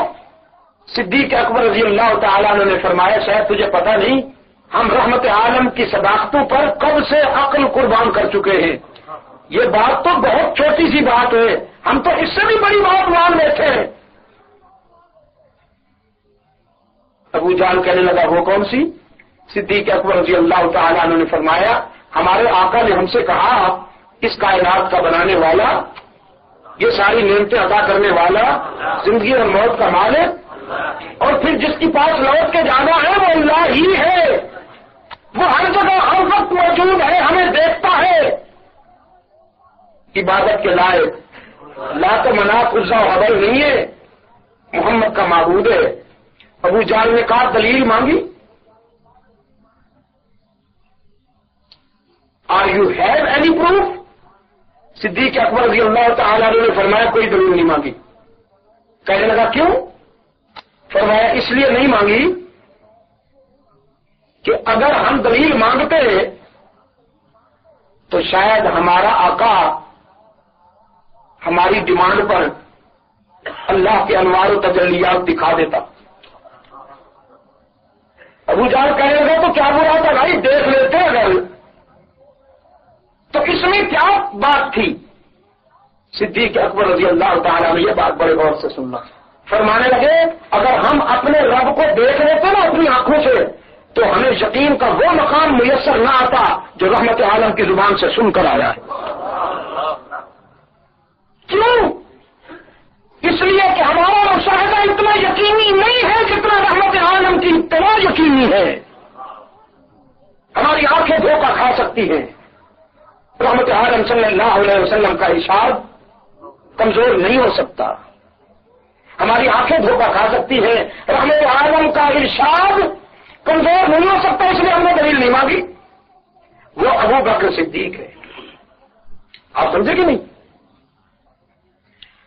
صدیق اکبر رضی اللہ تعالیٰ عنہ نے فرمایا شاید تجھے پتہ نہیں ہم رحمت عالم کی صداقتوں پر کب سے عقل قربان کر چکے ہیں. یہ بات تو بہت چھوٹی سی بات ہے, ہم تو اس سے بھی بڑی بات مان بیٹھے ہیں. ابو جہل کہنے لگا وہ کون سی؟ صدیق اکبر رضی اللہ تعالیٰ عنہ نے فرمایا ہمارے آقا نے ہم سے کہا اس کائنات کا بنانے والا, یہ ساری نعمتیں عطا کرنے والا, زندگی اور موت کا مالک, اور پھر جس کے پاس لوٹ کے جانا ہے وہ اللہ ہی ہے. وہ ہر جگہ ہر وقت موجود ہے, ہمیں دیکھتا ہے. عبادت کے لائق لات و منات عزا و حبل نہیں ہے, محمد کا معبود ہے. ابو جہل نے کہا دلیل مانگی. Are you have any proof? صدیق اکبر رضی اللہ تعالیٰ عنہ نے فرمایا کوئی دلیل نہیں مانگی. کہنے لگا کیوں؟ فرمایا اس لیے نہیں مانگی کہ اگر ہم دلیل مانگتے تو شاید ہمارا آقا ہماری ڈیمانڈ پر اللہ کے انوار و تجلیات دکھا دیتا. ابو جہل کہنے لگا تو کیا برا تھا بھائی, دیکھ لیتے اگر. تو اس میں کیا بات تھی؟ صدیق اکبر رضی اللہ تعالیٰ نے یہ بات بڑے غور سے سننا. فرمانے لگے اگر ہم اپنے رب کو دیکھ لیتے نا اپنی آنکھوں سے تو ہمیں یقین کا وہ مقام میسر نہ آتا جو رحمت عالم کی زبان سے سن کر آیا ہے. کیوں؟ اس لیے کہ ہمارا مشاہدہ اتنا یقینی نہیں ہے جتنا رحمت عالم کی اتنا یقینی ہے. ہماری آنکھیں دھوکہ کھا سکتی ہیں, رحمت عالم صلی اللہ علیہ وسلم کا ارشاد کمزور نہیں ہو سکتا. ہماری آنکھیں دھوکہ کھا سکتی ہیں, رحمت عالم کا ارشاد کمزور نہیں ہو سکتا, اس لیے ہم نے دلیل نہیں مانگی. وہ ابو بکر صدیق ہے. آپ سمجھے کہ نہیں؟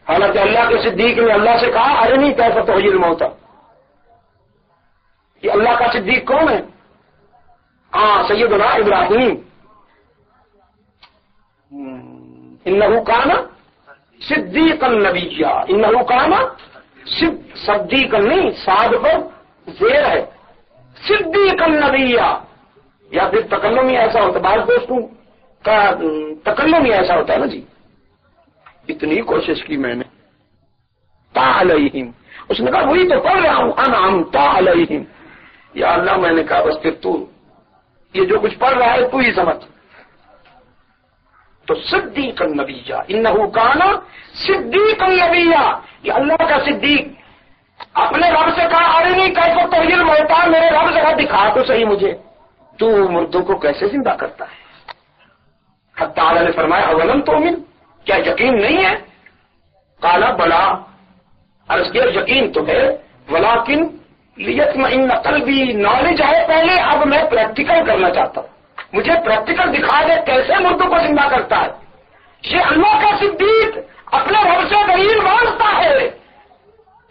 حالانکہ اللہ کے صدیق نے اللہ سے کہا ارے نہیں کیسا تو یہ موتا. یہ اللہ کا صدیق کون ہے؟ ہاں سیدنا ابراہیم. انہو کانا صدیقا نبیّا, انہو کانا صدیقا نہیں, صاد پر زیر ہے, صدیقا نبیّا. یا پھر تکلم ہی ایسا ہوتا, بعض دوستوں کا تکلم ہی ایسا ہوتا ہے نا جی. اتنی کوشش کی میں نے, تا علیہم, اس نے کہا وہی تو پڑھ رہا ہوں, انعمت علیہم. یا اللہ میں نے کہا بس پھر تو یہ جو کچھ پڑھ رہا ہے تو ہی سمجھ. تو صدیق النبیّا, انہو کانا صدیق النبیّا, یہ اللہ کا صدیق. اپنے رب سے کہا ارے نہیں کیسے تحیل موتا, میرے رب ذرا دکھا تو صحیح مجھے تو مردوں کو کیسے زندہ کرتا ہے. حق تعالی نے فرمایا اولم تؤمن, کیا یقین نہیں ہے؟ قالا بلا, عرض کیا یقین تو ہے, ولیکن لیطمئن قلبی, نالج ہے پہلے, اب میں پریکٹیکل کرنا چاہتا ہوں, مجھے پریکٹیکل دکھا دے کیسے مردوں کو زندہ کرتا ہے. یہ اللہ کا صدیق اپنے رب سے دلیل مانگتا ہے,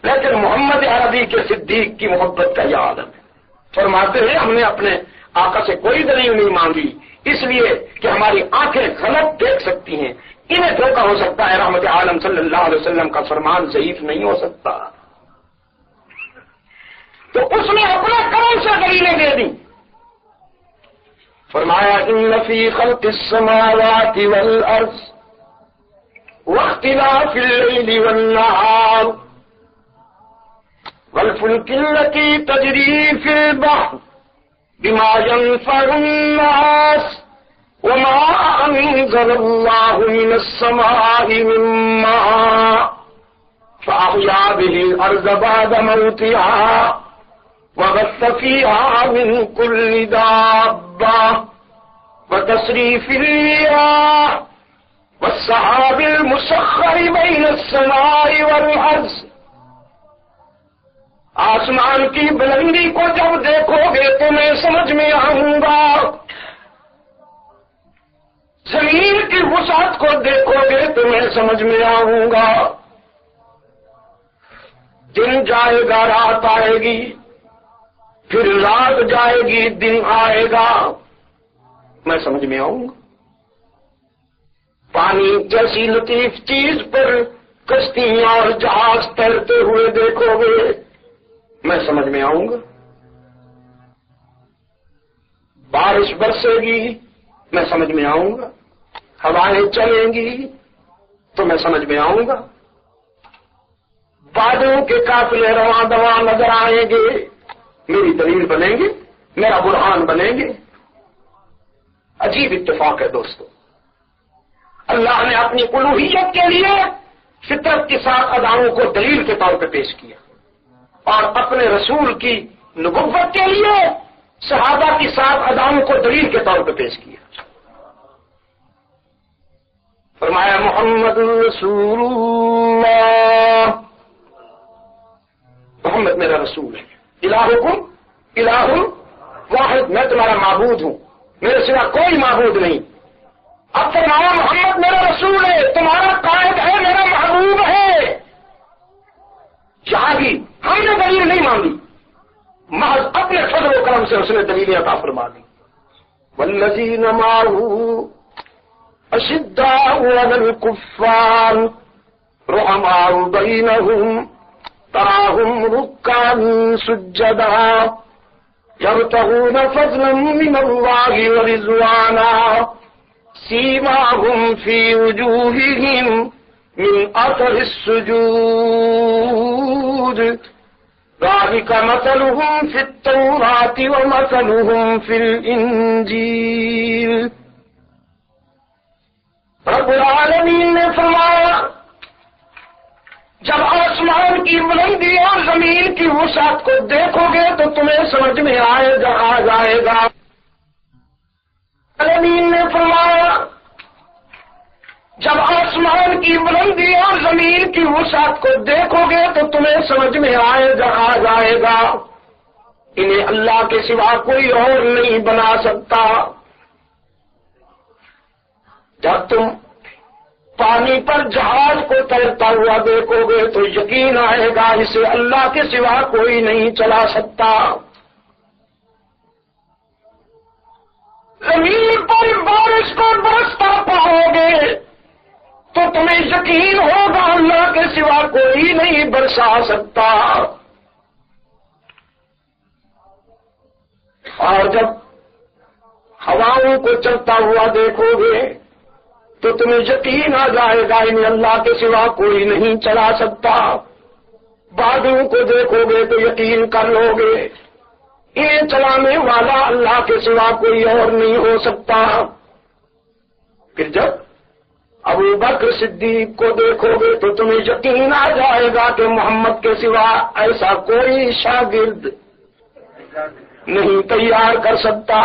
لیکن محمد عربی کے صدیق کی محبت کا یہ عالم ہے. فرماتے ہیں ہم نے اپنے آقا سے کوئی دلیل نہیں مانگی اس لیے کہ ہماری آنکھیں غلط دیکھ سکتی ہیں, انہیں دھوکہ ہو سکتا ہے, رحمت عالم صلی اللہ علیہ وسلم کا فرمان ضعیف نہیں ہو سکتا. تو اس نے اپنے کرم سے دلیلیں دے دی. فرمایا ان فی خلق السماوات والارض واختلاف الليل والنهار والفلك التي تجري في البحر بما ينفع الناس وما أنزل الله من السماء من ماء فأحيا به الأرض بعد موتها وبث فيها من كل دابة وتصريف الرياح والسحاب المسخر بين السماء والأرض. آسمان کی بلندی کو جب دیکھو گے تو میں سمجھ میں آؤں گا, زمین کی وسعت کو دیکھو گے تو میں سمجھ میں آؤں گا. دن جائے گا رات آئے گی, پھر رات جائے گی دن آئے گا, میں سمجھ میں آؤں گا. پانی جیسی لطیف چیز پر کشتیاں اور جہاز تیرتے ہوئے دیکھو گے، میں سمجھ میں آؤں گا۔ بارش برسے گی، میں سمجھ میں آؤں گا۔ ہوائیں چلیں گی تو میں سمجھ میں آؤں گا۔ بادلوں کے قافلے رواں دواں نظر آئیں گے، میری دلیل بنیں گے، میرا برہان بنیں گے۔ عجیب اتفاق ہے دوستو، اللہ نے اپنی الوہیت کے لیے فطرت کے ساتھ اداؤں کو دلیل کے طور پہ پیش کیا، اور اپنے رسول کی نبوت کے لیے صحابہ کی ساتھ اداؤں کو دلیل کے طور پہ پیش کیا۔ فرمایا محمد رسول اللہ، محمد میرا رسول ہے۔ الہکم الہ واحد، میں تمہارا معبود ہوں، میرے سوا کوئی معبود نہیں۔ اب فرمایا محمد میرا رسول ہے، تمہارا قائد ہے، میرا محبوب ہے۔ یہاں بھی ہم نے دلیل نہیں مانگی، محض اپنے فضل و کرم سے اس نے دلیل عطا فرما دی۔ والذین معه اشداء علی الکفار رحماء بینہم تراہم رکعا سجدا یبتغون فضلا من اللہ ورضوانا سیماہم فی وجوہہم من اثر السجود ذلك مثلهم في التوراة ومثلهم في الانجیل۔ رب العالمین نے فرمایا جب آسمان کی بلندی اور زمین کی وسعت کو دیکھو گے تو تمہیں سمجھ میں آ جائے گا۔ العالمین نے فرمایا جب آسمان کی بلندی اور زمین کی وسعت کو دیکھو گے تو تمہیں سمجھ میں آ جائے گا، انہیں اللہ کے سوا کوئی اور نہیں بنا سکتا۔ جب تم پانی پر جہاز کو تیرتا ہوا دیکھو گے تو یقین آئے گا اسے اللہ کے سوا کوئی نہیں چلا سکتا۔ زمین پر بارش کو برستا پاؤ گے تو تمہیں یقین ہوگا اللہ کے سوا کوئی نہیں برسا سکتا۔ اور جب ہواؤں کو چلتا ہوا دیکھو گے تو تمہیں یقین آ جائے گا انہیں اللہ کے سوا کوئی نہیں چلا سکتا۔ بادلوں کو دیکھو گے تو یقین کر لو گے انہیں چلانے والا اللہ کے سوا کوئی اور نہیں ہو سکتا۔ پھر جب ابو بکر صدیق کو دیکھو گے تو تمہیں یقین آ جائے گا کہ محمد کے سوا ایسا کوئی شاگرد نہیں تیار کر سکتا۔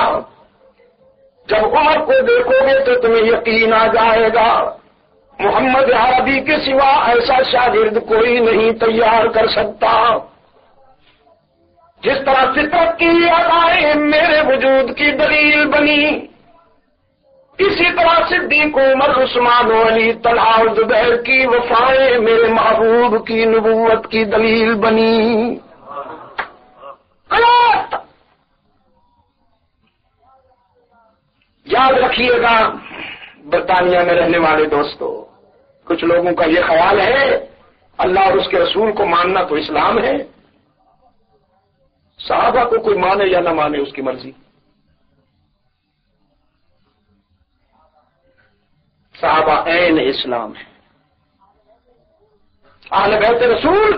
جب عمر کو دیکھو گے تو تمہیں یقین آ جائے گا محمد عربی کے سوا ایسا شاگرد کوئی نہیں تیار کر سکتا۔ جس طرح فطرت کی ادائیں میرے وجود کی دلیل بنی، اسی طرح صدیق عمر عثمان و علی طلحہ و زبیر کی وفائیں میرے محبوب کی نبوت کی دلیل بنی۔ یاد رکھیے گا برطانیہ میں رہنے والے دوستو، کچھ لوگوں کا یہ خیال ہے اللہ اور اس کے رسول کو ماننا تو اسلام ہے، صحابہ کو کوئی مانے یا نہ مانے اس کی مرضی۔ صحابہ عین اسلام ہے، اہل بیت رسول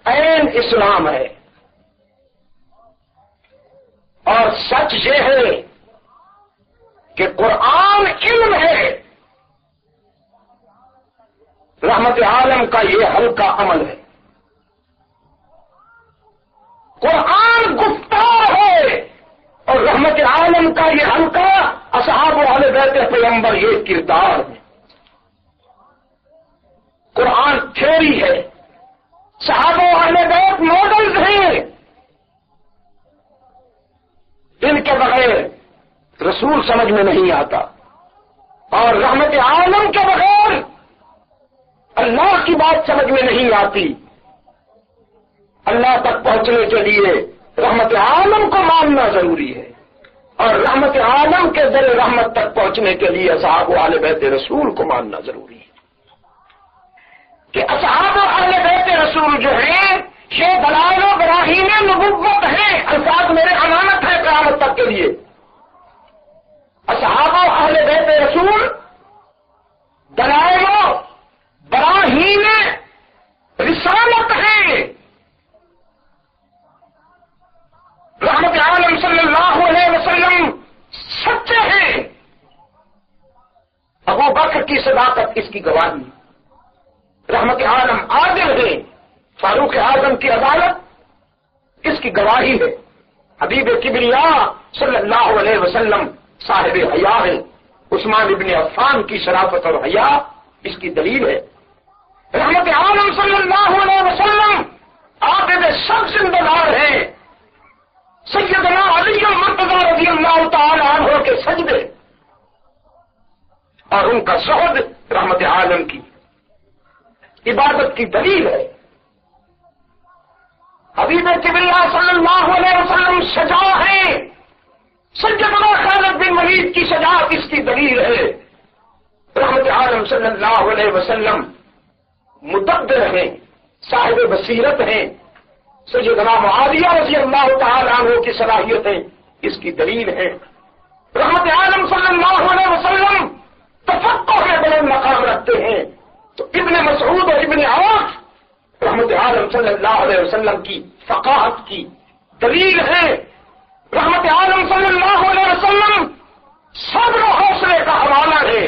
عین اسلام ہے۔ اور سچ یہ ہے کہ قرآن علم ہے، رحمت عالم کا یہ ہلکا عمل ہے۔ قرآن گفتار ہے اور رحمت عالم کا یہ ہلکا اصحاب و اہل بیت پیغمبر یہ کردار ہے۔ قرآن تھیوری ہے، صحابہ و اہل بیت ماڈلز ہیں، ان کے بغیر رسول سمجھ میں نہیں آتا، اور رحمت عالم کے بغیر اللہ کی بات سمجھ میں نہیں آتی۔ اللہ تک پہنچنے کے لیے رحمت عالم کو ماننا ضروری ہے، اور رحمت عالم کے در رحمت تک پہنچنے کے لیے اصحاب و اہل بیت رسول کو ماننا ضروری ہے۔ کہ اصحاب و اہل بیت رسول جو ہیں یہ دلائل و براہین نبوت ہیں، الفاظ میرے امانت ہے قیامت تک کے لیے. اصحاب و اہل بیت رسول دلائل و براہین رسالت ہیں. رحمت عالم صلی اللہ علیہ وسلم سچے ہیں. ابو بکر کی صداقت اس کی گواہی. رحمت عالم عادل ہیں. فاروق اعظم کی عدالت اس کی گواہی ہے. حبیب کبریا صلی اللہ علیہ وسلم صاحب حیا ہے. عثمان ابن عفان کی شرافت اور حیا اس کی دلیل ہے. رحمت عالم صلی اللہ علیہ وسلم عابد سب زندگار ہیں. سیدنا علی المرتضی رضی اللہ تعالی عنہ کے سجدے اور ان کا زہد رحمت عالم کی عبادت کی دلیل ہے. حبیب کبریا صلی اللہ علیہ وسلم سجا ہے. سیدنا خالد بن ولید کی شجاعت اس کی دلیل ہے. رحمت عالم صلی اللہ علیہ وسلم مدبر ہیں، صاحب بصیرت ہیں. سیدنا معاویہ رضی اللہ تعالی عنہ کی صلاحیتیں اس کی دلیل ہے. رحمت عالم صلی اللہ علیہ وسلم تفقہ میں بلند مقام رکھتے ہیں. تو ابن مسعود اور ابن عوف رحمت عالم صلی اللہ علیہ وسلم کی فقاہت کی دلیل ہے. رحمت عالم صلی اللہ علیہ وسلم صبر و حوصلے کا حوالہ ہے.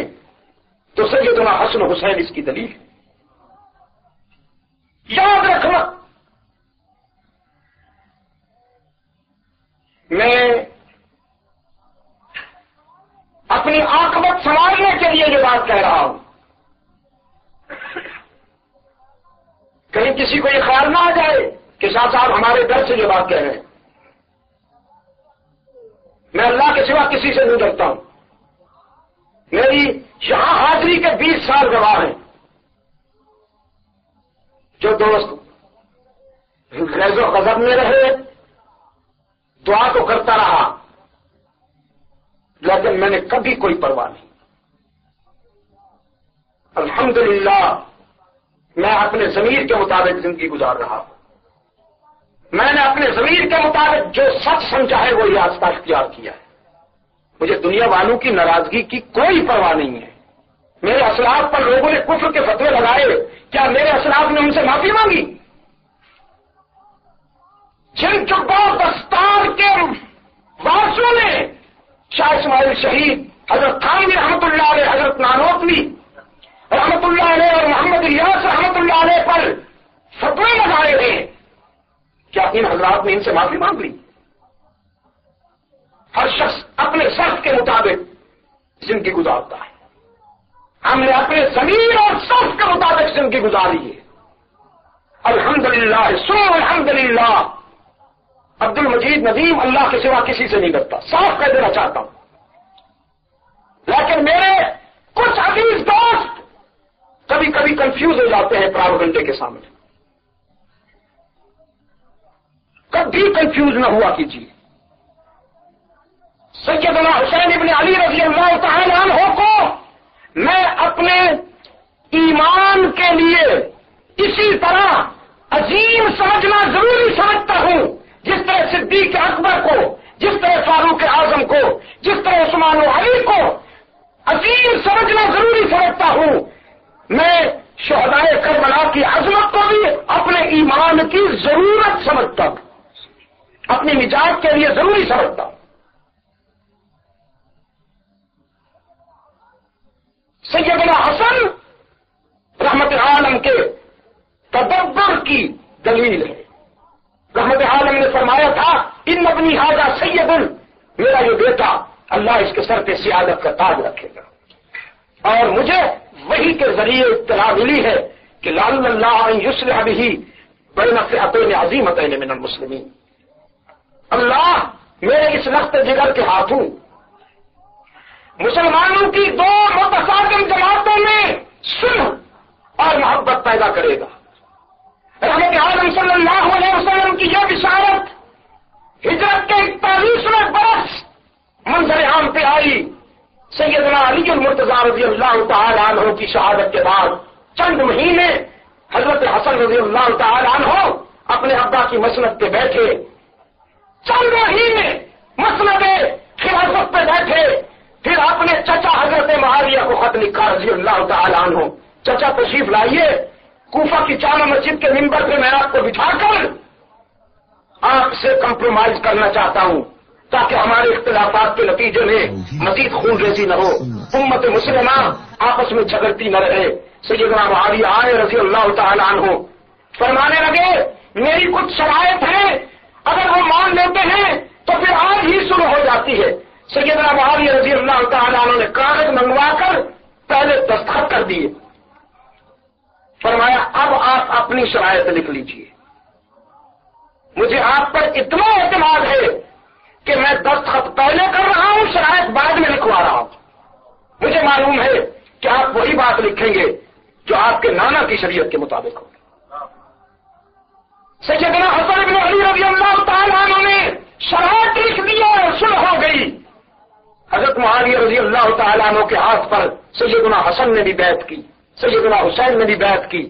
تو سیدنا حسن حسین اس کی دلیل ہے. یاد رکھنا، میں اپنی عاقبت سنبھالنے کے لیے یہ بات کہہ رہا ہوں. کہیں کسی کو یہ خیال نہ آ جائے کہ شاہ صاحب ہمارے در سے یہ بات کہہ رہے ہیں. میں اللہ کے سوا کسی سے نہیں ڈرتا ہوں. میری یہاں حاضری کے 20 سال گواہ ہیں. جو دوست غیظ و غضب میں رہے دعا تو کرتا رہا، لیکن میں نے کبھی کوئی پرواہ نہیں. الحمدللہ میں اپنے ضمیر کے مطابق زندگی گزار رہا ہوں. میں نے اپنے ضمیر کے مطابق جو سچ سمجھا ہے وہ راستہ اختیار کیا ہے. مجھے دنیا والوں کی ناراضگی کی کوئی پرواہ نہیں ہے. میرے اسلاف پر لوگوں نے کفر کے فتوے لگائے، کیا میرے اسلاف نے ان سے معافی مانگی؟ جن چبا دستار کے وارثوں نے شاہ اسماعیل شہید، حضرت خانوی رحمت اللہ علیہ، حضرت نانوتوی رحمت اللہ علیہ اور محمد الیاس رحمت اللہ علیہ پر فتوے لگائے ہیں، کیا ان حضرات نے ان سے معافی مانگ لی؟ ہر شخص اپنے سخت کے مطابق زندگی گزارتا ہے. ہم نے اپنے ضمیر اور سخت کے مطابق زندگی گزاری ہے. الحمدللہ سو الحمدللہ. عبد المجید ندیم اللہ کے سوا کسی سے نہیں ڈرتا، صاف کہہ دینا چاہتا ہوں. لیکن میرے کچھ عزیز دوست کبھی کبھی کنفیوز ہو جاتے ہیں پراپیگنڈے کے سامنے. کبھی کنفیوز نہ ہوا کیجیے. سیدنا حسین ابن علی رضی اللہ تعالی عنہ کو میں اپنے ایمان کے لیے اسی طرح عظیم سمجھنا ضروری سمجھتا ہوں جس طرح صدیق اکبر کو، جس طرح فاروق اعظم کو، جس طرح عثمان و علی کو عظیم سمجھنا ضروری سمجھتا ہوں. میں شہدائے کربلا کی عظمت کو بھی اپنے ایمان کی ضرورت سمجھتا ہوں، اپنی نجات کے لیے ضروری سمجھتا ہوں. سیدنا حسن رحمت عالم کے تدبر کی دلیل ہے. رحمت عالم نے فرمایا تھا ان ابنی حاجہ سید، میرا یہ بیٹا اللہ اس کے سر پہ سعادت کا تاج رکھے گا. اور مجھے وہی کے ذریعے اطلاع ملی ہے کہ لعل اللہ ان یصلح به بین فئتین عظیمتین من المسلمین. اللہ میرے اس لخت جگر کے ہاتھوں مسلمانوں کی دو متصادم جماعتوں میں صلح اور محبت پیدا کرے گا. رحمت عالم صلی اللہ علیہ وسلم کی یہ بشارت ہجرت کے 41ویں برس منظر عام پہ آئی. سیدنا علی المرتضی رضی اللہ تعالی عنہ کی شہادت کے بعد چند مہینے حضرت حسن رضی اللہ تعالی عنہ اپنے ابا کی مسند پہ بیٹھے، چند مہینے مسند خلافت پہ بیٹھے، پھر اپنے چچا حضرت معاویہ کو خط لکھا رضی اللہ تعالی عنہ، چچا تشریف لائیے، کوفہ کی جامع مسجد کے منبر پہ میں آپ کو بٹھا کر آپ سے کمپرومائز کرنا چاہتا ہوں تاکہ ہمارے اختلافات کے نتیجے میں مزید خون ریزی نہ ہو، امت مسلمہ آپس میں جھگڑتی نہ رہے۔ سیدنا معاویہ آئے رضی اللہ تعالی عنہ، فرمانے لگے میری کچھ شرائط ہیں، اگر وہ مان لیتے ہیں تو پھر آج ہی شروع ہو جاتی ہے۔ سیدنا معاویہ رضی اللہ تعالی عنہ نے کاغذ منگوا کر پہلے دستخط کر دیے، فرمایا اب آپ اپنی شرائط لکھ لیجیے، مجھے آپ پر اتنا اعتماد ہے کہ میں دستخط پہلے کر رہا ہوں، شرائط بعد میں لکھوا رہا ہوں، مجھے معلوم ہے کہ آپ وہی بات لکھیں گے جو آپ کے نانا کی شریعت کے مطابق ہوگی۔ سیدنا حسن بن علی رضی اللہ تعالیٰ عنہ نے شرائط لکھ دیا اور صلح ہو گئی۔ حضرت معاویہ رضی اللہ تعالیٰ عنہ کے ہاتھ پر سیدنا حسن نے بھی بیعت کی، سیدنا حسین نے بھی بیعت کی۔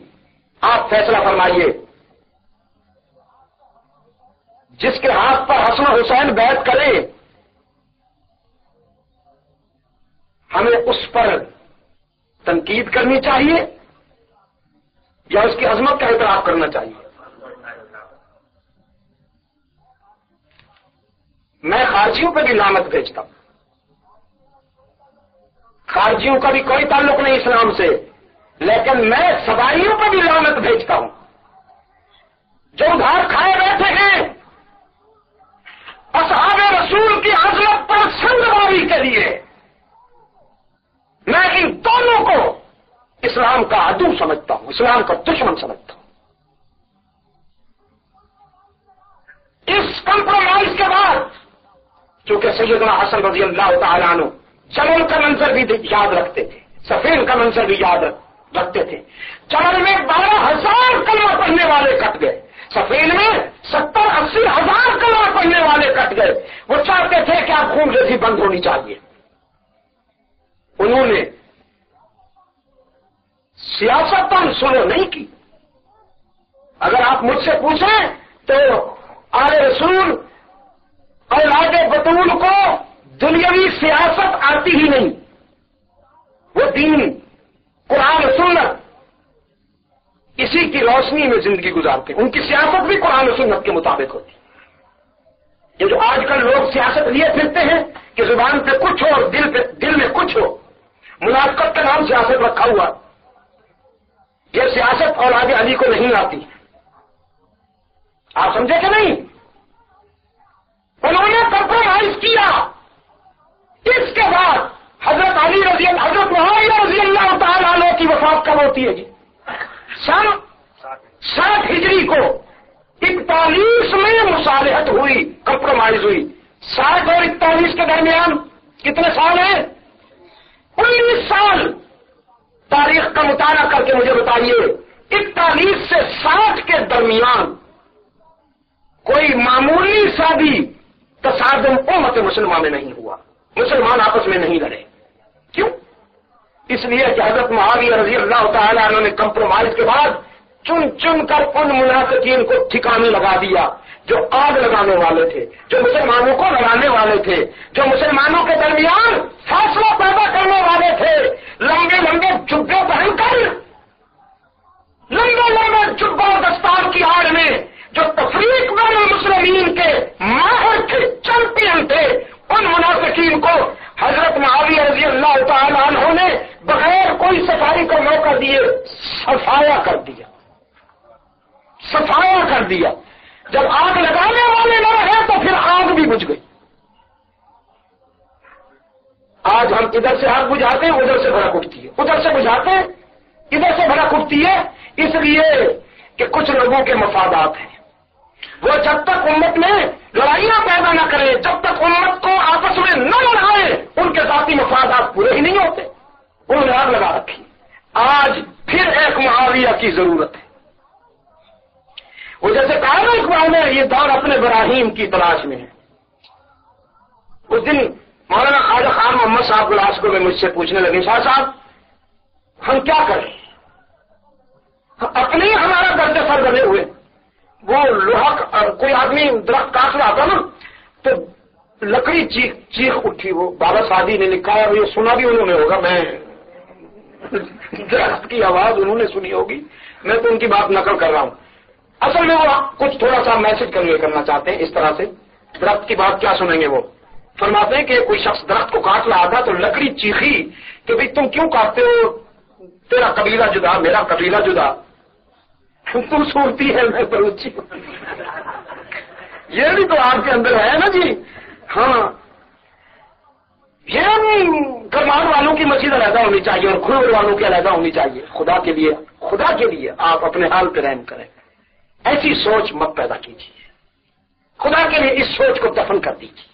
آپ فیصلہ فرمائیے، جس کے ہاتھ پر حسن حسین بیعت کرے ہمیں اس پر تنقید کرنی چاہیے یا اس کی عظمت کا اعتراف کرنا چاہیے؟ میں خارجیوں پہ بھی لعنت بھیجتا ہوں، خارجیوں کا بھی کوئی تعلق نہیں اسلام سے، لیکن میں سبائیوں پہ بھی لعنت بھیجتا ہوں جو ادھار کھائے بیٹھے ہیں اصحاب رسول کی عظمت پر سنگباری کے لیے۔ میں ان دونوں کو اسلام کا عدو سمجھتا ہوں، اسلام کا دشمن سمجھتا ہوں۔ اس کمپرومائز کے بعد چونکہ سیدنا حسن رضی اللہ تعالیٰ عنہ جمل کا منظر بھی یاد رکھتے تھے، صفین کا منظر بھی یاد رکھتے تھے۔ جمل میں 12,000 کلمہ پڑھنے والے کٹ گئے، صفین میں 70-80 ہزار کلمہ پڑھنے والے کٹ گئے۔ وہ چاہتے تھے کہ آپ خون ریزی بند ہونی چاہیے۔ انہوں نے سیاست پر سلو نہیں کی۔ اگر آپ مجھ سے پوچھیں تو آل رسول اولاد بطول کو دنیاوی سیاست آتی ہی نہیں، وہ دین قرآن و سنت اسی کی روشنی میں زندگی گزارتے ہیں، ان کی سیاست بھی قرآن و سنت کے مطابق ہوتی ہے۔ یہ جو آج کل لوگ سیاست لیے پھرتے ہیں کہ زبان پہ کچھ ہو اور دل میں کچھ ہو، منافقت کا نام سیاست رکھا ہوا، یہ سیاست اولاد علی کو نہیں آتی۔ آپ سمجھے کہ نہیں؟ انہوں نے کمپرومائز کیا۔ اس کے بعد حضرت معاویہ رضی اللہ تعالیٰ عنہ کی وفات کب ہوتی ہے جی؟ سن 60 ہجری کو 41 میں مصالحت ہوئی، کمپرومائز ہوئی۔ 60 اور 41 کے درمیان کتنے سال ہیں؟ 19 سال۔ تاریخ کا مطالعہ کر کے مجھے بتائیے 41 سے 60 کے درمیان کوئی معمولی سا بھی تصادم امت مسلمہ میں نہیں ہوا، مسلمان آپس میں نہیں لڑے۔ کیوں؟ اس لیے کہ حضرت معاویہ رضی اللہ تعالیٰ عنہ نے کمپرومائز کے بعد چن چن کر ان منافقین کو ٹھکانے لگا دیا جو آگ لگانے والے تھے، جو مسلمانوں کو لڑانے والے تھے، جو مسلمانوں کے درمیان فاصلہ پیدا کرنے والے تھے۔ لمبے لمبے جبے پہن کر، لمبے لمبے جبہ دستار کی آڑ میں جو تفریق بین المسلمین کے ماہر تھے، چیمپئن تھے، ان منافقین کو حضرت معاویہ رضی اللہ تعالیٰ عنہ نے بغیر کوئی صفائی کا موقع دیے صفایا کر دیا، صفایا کر دیا۔ جب آگ لگانے والے نہ رہے تو پھر آگ بھی بجھ گئی۔ آج ہم ادھر سے آگ بجھاتے ہیں، ادھر سے بھڑک اٹھتی ہے، ادھر سے بجھاتے ہیں، ادھر سے بھڑک اٹھتی ہے، اس لیے کہ کچھ لوگوں کے مفادات ہیں۔ وہ جب تک امت میں لڑائیاں پیدا نہ کرے، جب تک امت کو آپس میں نہ لڑائے، ان کے ذاتی مفادات پورے ہی نہیں ہوتے۔ انہوں نے آگ لگا رکھی۔ آج پھر ایک معاویہ کی ضرورت ہے۔ وہ جیسے کہا نا اقبال نے، یہ دور اپنے براہیم کی تلاش میں ہے۔ اس دن مولانا خواجہ خان محمد صاحب گلاس کو میں مجھ سے پوچھنے لگے، شاہ صاحب ہم کیا کریں؟ اپنے ہی ہمارا درجہ سر بنے ہوئے. وہ لوہا کوئی آدمی درخت کاٹ رہا تھا نا تو لکڑی چیخ اٹھی. وہ بابا سعدی نے لکھا ہے, یہ سنا بھی انہوں نے ہوگا, میں درخت کی آواز انہوں نے سنی ہوگی, میں تو ان کی بات نقل کر رہا ہوں. اصل میں وہ کچھ تھوڑا سا میسج کنوے کرنا چاہتے ہیں اس طرح سے. درخت کی بات کیا سنیں گے, وہ فرماتے ہیں کہ کوئی شخص درخت کو کاٹ رہا تھا تو لکڑی چیخی کہ بھئی تم کیوں کاٹتے ہو, تیرا قبیلہ جدا میرا قبیلہ جدا, تم سوچتی ہے میں بلوچی. یہ بھی تو آپ کے اندر ہے نا جی. ہاں, یہ کرمان والوں کی مسجد علیحدہ ہونی چاہیے اور کھوڑ والوں کی علیحدہ ہونی چاہیے. خدا کے لیے آپ اپنے حال پہ رحم کریں. ایسی سوچ مت پیدا کیجیے. خدا کے لیے اس سوچ کو دفن کر دیجیے.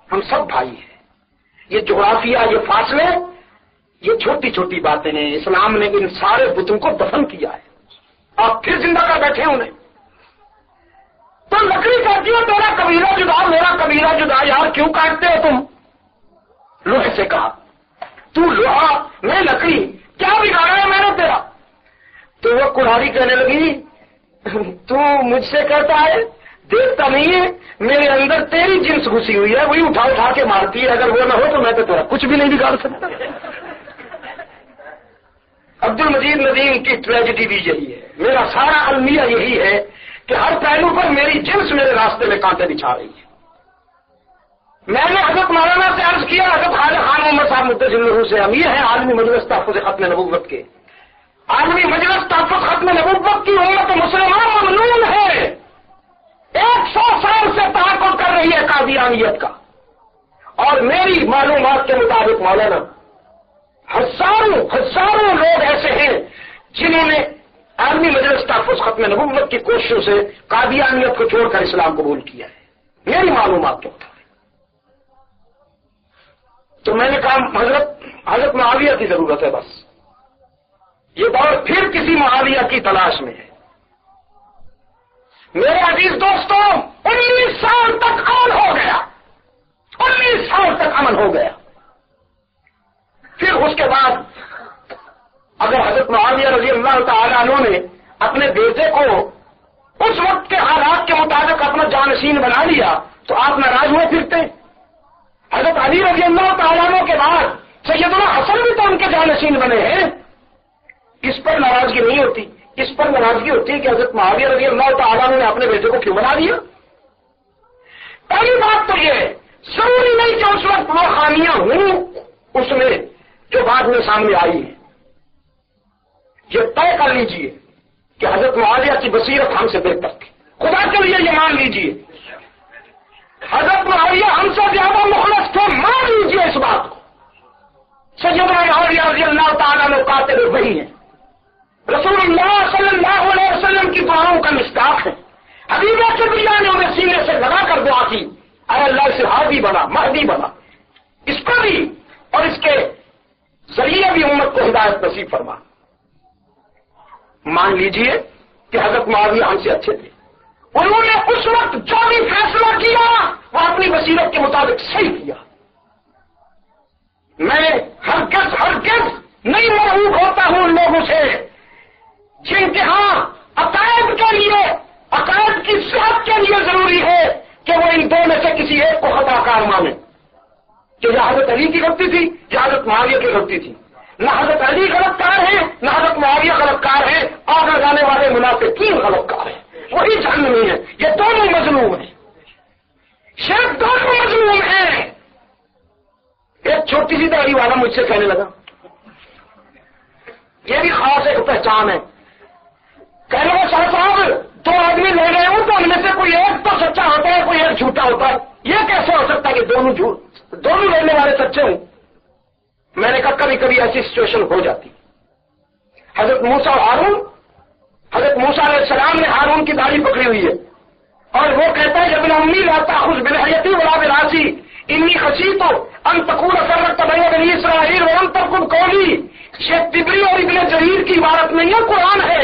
ہم سب بھائی ہیں. یہ جغرافیہ, یہ فاصلے, یہ چھوٹی چھوٹی باتیں ہیں. اسلام نے ان سارے بتوں کو دفن کیا ہے, آپ پھر زندہ کر بیٹھے انہیں. تو لکڑی کہتی ہے تیرا قبیلہ جدا میرا قبیلہ جدا. یار کیوں کاٹتے ہو تم؟ لوہے سے کہا, تو لوہا میں لکڑی, کیا بگاڑا ہے میں نے تیرا؟ تو وہ کڑھاری کہنے لگی تو مجھ سے کہتا ہے دیکھتا نہیں ہے میرے اندر تیری جنس گھسی ہوئی ہے, وہی اٹھا اٹھا کے مارتی ہے. اگر وہ نہ ہو تو میں تو تیرا کچھ بھی نہیں بگاڑ سکتا. عبد المجید ندیم کی ٹریجڈی بھی یہی ہے. میرا سارا المیہ یہی ہے کہ ہر پہلو پر میری جنس میرے راستے میں کانٹے بچھا رہی ہے. میں نے حضرت مولانا سے عرض کیا, حضرت خواجہ خان محمد صاحب مدثر سے, ہم یہ ہیں عالمی مجلس تحفظ ختم نبوت کے. عالمی مجلس تحفظ ختم نبوت کی امت مسلمان ممنون ہے. 100 سال سے تعاقب کر رہی ہے قادیانیت کا. اور میری معلومات کے مطابق مولانا ہزاروں لوگ ایسے ہیں جنہوں نے عالمی مجلس تحفظ ختم نبوت کی کوششوں سے قادیانیت کو چھوڑ کر اسلام قبول کیا ہے, میری معلومات کے مطابق. تو میں نے کہا حضرت معاویہ کی ضرورت ہے. بس یہ دور پھر کسی معاویہ کی تلاش میں ہے. میرے عزیز دوستوں, 19 سال تک امن ہو گیا. 19 سال تک امن ہو گیا. پھر اس کے بعد اگر حضرت معاویہ رضی اللہ تعالیٰ عنہ نے اپنے بیٹے کو اس وقت کے حالات کے مطابق اپنا جانشین بنا لیا تو آپ ناراض ہوئے پھرتے. حضرت علی رضی اللہ تعالیٰ عنہ کے بعد سیدنا حسن بھی تو ان کے جانشین بنے ہیں. اس پر ناراضگی نہیں ہوتی. اس پر ناراضگی ہوتی ہے کہ حضرت معاویہ رضی اللہ تعالیٰ عنہ نے اپنے بیٹے کو کیوں بنا دیا. پہلی بات تو یہ ضروری نہیں کہ اس وقت وہ خامیاں ہوں اس میں جو بعد میں سامنے آئی ہے. یہ طے کر لیجئے کہ حضرت معاویہ کی بصیرت ہم سے بہتر تھی. خدا کے لیے یہ مان لیجئے حضرت معاویہ ہم سے زیادہ مخلص تھے, مان لیجئے اس بات کو. سیدنا معاویہ رضی اللہ تعالیٰ عنہ قاتل وہی ہیں. رسول اللہ صلی اللہ علیہ وسلم کی دعاؤں کا مصداق ہے. حبیبہ کبریہ نے انہیں سینے سے لگا کر دعا کی, اے اللہ سے ہادی بنا, مہدی بنا. اس پر بھی اور اس کے ذریعے بھی امت کو ہدایت نصیب فرما. مان لیجئے کہ حضرت معاویہ ہم سے اچھے تھے. انہوں نے اس وقت جو بھی فیصلہ کیا وہ اپنی بصیرت کے مطابق صحیح کیا. میں ہرگز نہیں مرعوب ہوتا ہوں ان لوگوں سے جن کے ہاں عقائد کے لیے, عقائد کی صحت کے لیے ضروری ہے کہ وہ ان دو میں سے کسی ایک کو خطا کار مانے کہ یہ حضرت علی کی غلطی تھی یا حضرت معاویہ کی غلطی تھی. نہ حضرت علی غلط کار ہیں نہ حضرت معاویہ غلط کار ہیں. آگ لگانے والے منافقین غلط کار ہیں, وہی جہنمی ہیں. یہ دونوں مظلوم ہیں, شرک دونوں مظلوم ہیں. ایک چھوٹی سی داڑھی والا مجھ سے کہنے لگا, یہ بھی خاص ایک پہچان ہے, کہنے لگا شاہ صاحب 2 آدمی لے گئے ہوں تو ان میں سے کوئی ایک تو سچا ہوتا ہے کوئی ایک جھوٹا ہوتا ہے. یہ کیسے ہو سکتا ہے کہ دونوں لینے والے سچے ہوں؟ میں نے کہا کبھی کبھی ایسی سچویشن ہو جاتی. حضرت موسیٰ اور ہارون, حضرت موسیٰ علیہ السلام نے ہارون کی داڑھی پکڑی ہوئی ہے اور وہ کہتا ہے ابن امی لا تاخذ بلحیتی ولا براسی انی خشیت ان تقول فرقت بین بنی اسرائیل ولم تکن قولی. شیخ طبری اور ابن جریر کی عبارت نہیں ہے, قرآن ہے.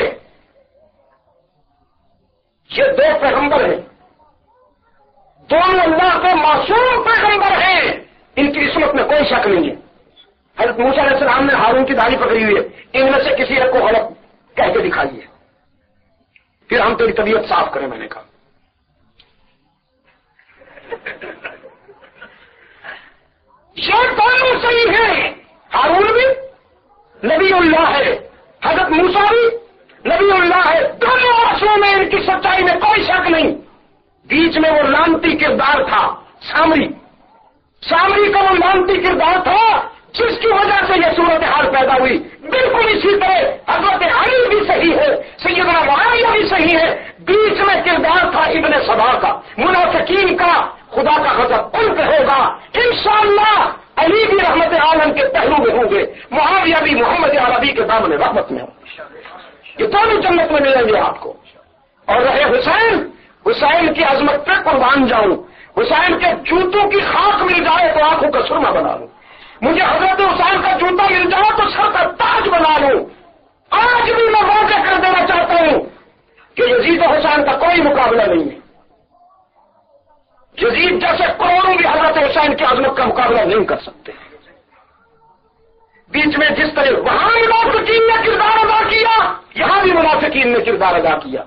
یہ 2 پیغمبر ہیں, دونوں اللہ کے معصوم پیغمبر ہیں, ان کی عصمت میں کوئی شک نہیں ہے. حضرت موسیٰ علیہ السلام نے ہارون کی داڑھی پکڑی ہوئی ہے, ان میں سے کسی ایک کو غلط کہہ کے دکھائیے، پھر ہم تیری طبیعت صاف کریں. میں نے کہا یہ دونوں صحیح ہیں. ہارون بھی نبی اللہ ہے، حضرت موسیٰ بھی نبی اللہ ہے، دونوں رسولوں میں ان کی سچائی میں کوئی شک نہیں. بیچ میں وہ لانتی کردار تھا سامری کا وہ لانتی کردار تھا جس کی وجہ سے یہ صورتحال پیدا ہوئی. بالکل اسی طرح حضرت علی بھی صحیح ہے، سیدنا معاویہ بھی صحیح ہے. بیچ میں کردار تھا ابن سبا کا، منافقین کا. خدا کا غضب ان پہ ہوگا انشاءاللہ. علی بھی رحمت عالم کے پہلو میں ہوں گے، معاویہ بھی محمد عربی کے دامن رحمت میں ہوں گے. یہ دونوں جنت میں ملیں گے آپ کو. اور رہے حسین کی عظمت پہ قربان جاؤں. حسین کے جوتوں کی خاک مل جائے تو آنکھوں کا سرما بنا لوں. مجھے حضرت حسین کا جوتا مل جائے تو سر کا تاج بنا لوں. آج بھی میں واضح کر دینا چاہتا ہوں کہ یزید و حسین کا کوئی مقابلہ نہیں ہے. یزید جیسے کروڑوں بھی حضرت حسین کی عظمت کا مقابلہ نہیں کر سکتے. بیچ میں جس طرح وہاں منافقین نے کردار ادا کیا، یہاں بھی منافقین نے کردار ادا کیا.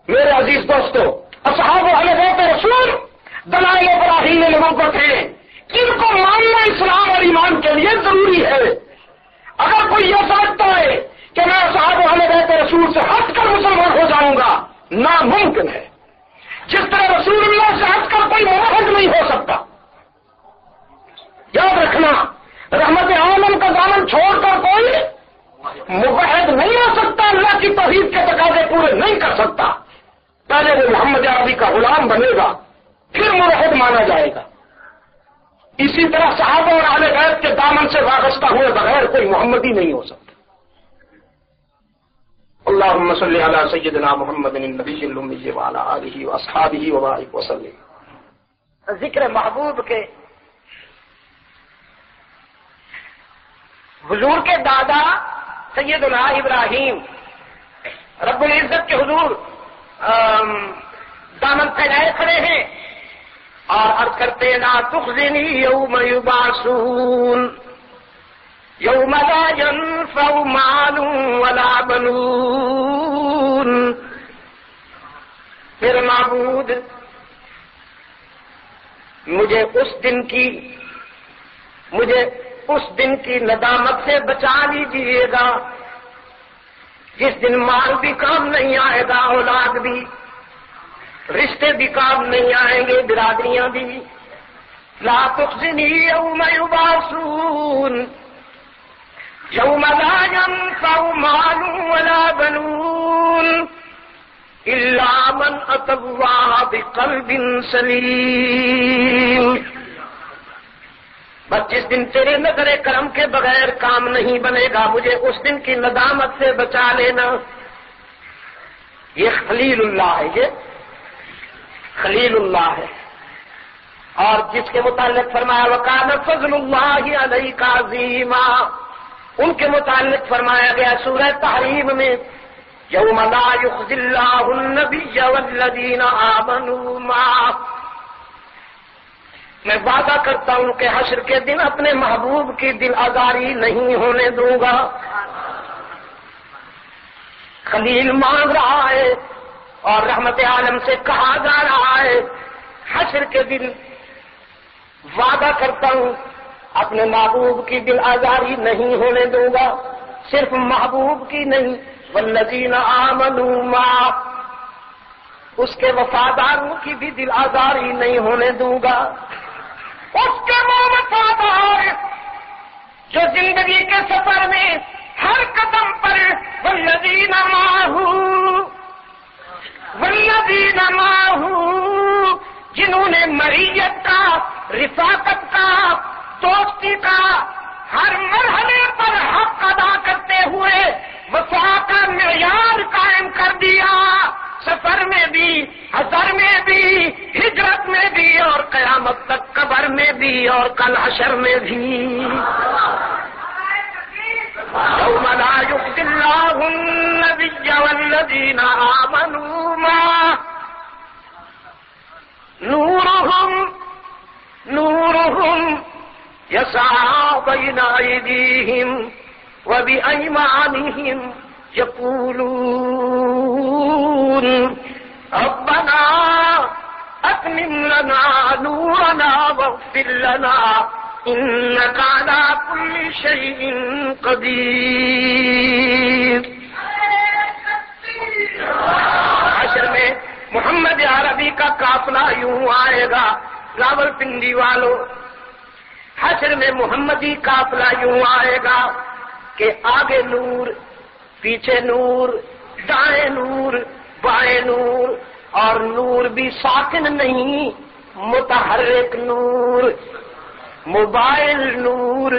میرے عزیز دوستو، اصحاب اہل بیت رسول دلائل ابراہیم نبوت ہیں، ان کو ماننا اسلام اور ایمان کے لیے ضروری ہے. اگر کوئی یہ سمجھتا ہے کہ میں اصحاب اہل بیت رسول سے ہٹ کر مسلمان ہو جاؤں گا، ناممکن ہے. جس طرح رسول اللہ سے ہٹ کر کوئی موحد نہیں ہو سکتا. یاد رکھنا، رحمت عالم کا دامن چھوڑ کر کوئی موحد نہیں ہو سکتا. اللہ کی توحید کے تقاضے پورے نہیں کر سکتا. پہلے وہ محمد عربی کا غلام بنے گا، پھر موحد مانا جائے گا. اسی طرح صحابہ اور اہل بیت کے دامن سے وابستہ ہوئے بغیر کوئی محمدی نہیں ہو سکتا. اللهم صل على سيدنا محمد النبي الأمي وعلى آله وأصحابه وبارك وسلم. ذکر محبوب کے حضور کے دادا سیدنا ابراہیم رب العزت کے حضور دامن پھیلائے کھڑے ہیں اور عرض کرتے لا تخزنی یوم یبعثون یوم لا ينفع مال ولا بنون. پھر معبود مجھے اس دن کی ندامت سے بچا لیجیے گا جس دن مال بھی کام نہیں آئے گا، اولاد بھی، رشتے بھی کام نہیں آئیں گے، برادریاں بھی. لا تخزنی یوم یبعثون یوم لا ينفع مال ولا بنون الا من اتى الله بقلب سلیم. بس جس دن تیرے نظر کرم کے بغیر کام نہیں بنے گا، مجھے اس دن کی ندامت سے بچا لینا. یہ خلیل اللہ ہے، یہ خلیل اللہ ہے. اور جس کے متعلق فرمایا وَكَانَ فَضْلُ اللَّهِ عَلَيْكَ عَظِيمًا، ان کے متعلق فرمایا گیا سورہ تحریم میں یوم لا يخزي الله النبي والذين آمنوا معه. میں وعدہ کرتا ہوں کہ حشر کے دن اپنے محبوب کی دل آزاری نہیں ہونے دوں گا. خلیل مانگ رہا ہے اور رحمت عالم سے کہا جا رہا ہے حشر کے دن وعدہ کرتا ہوں اپنے محبوب کی دل آزاری نہیں ہونے دوں گا. صرف محبوب کی نہیں، والذین آمنوا معه، اس کے وفاداروں کی بھی دل آزاری نہیں ہونے دوں گا. اس کے وفادار جو زندگی کے سفر میں ہر قدم پر والذین معه، جنہوں نے معیت کا، رفاقت کا، دوستی کا ہر مرحلے پر حق ادا کرتے ہوئے وفا کا معیار قائم کر دیا، سفر میں بھی، حضر میں بھی، ہجرت میں بھی، اور قیامت تک قبر میں بھی، اور کل حشر میں بھی. یوم لا یخزی اللہ النبی والذین آمنوا معه نورهم یسعی بین ایدیہم وبأيمانهم يقولون ربنا أتمم لنا نورنا واغفر لنا إنك على كل شيء قدير. حشر میں محمد عربی کا قافلہ یوں آئے گا، راول پنڈی والوں، حشر میں محمدی قافلہ یوں آئے گا کہ آگے نور، پیچھے نور، دائیں نور، بائیں نور، اور نور بھی ساکن نہیں، متحرک نور، موبائل نور.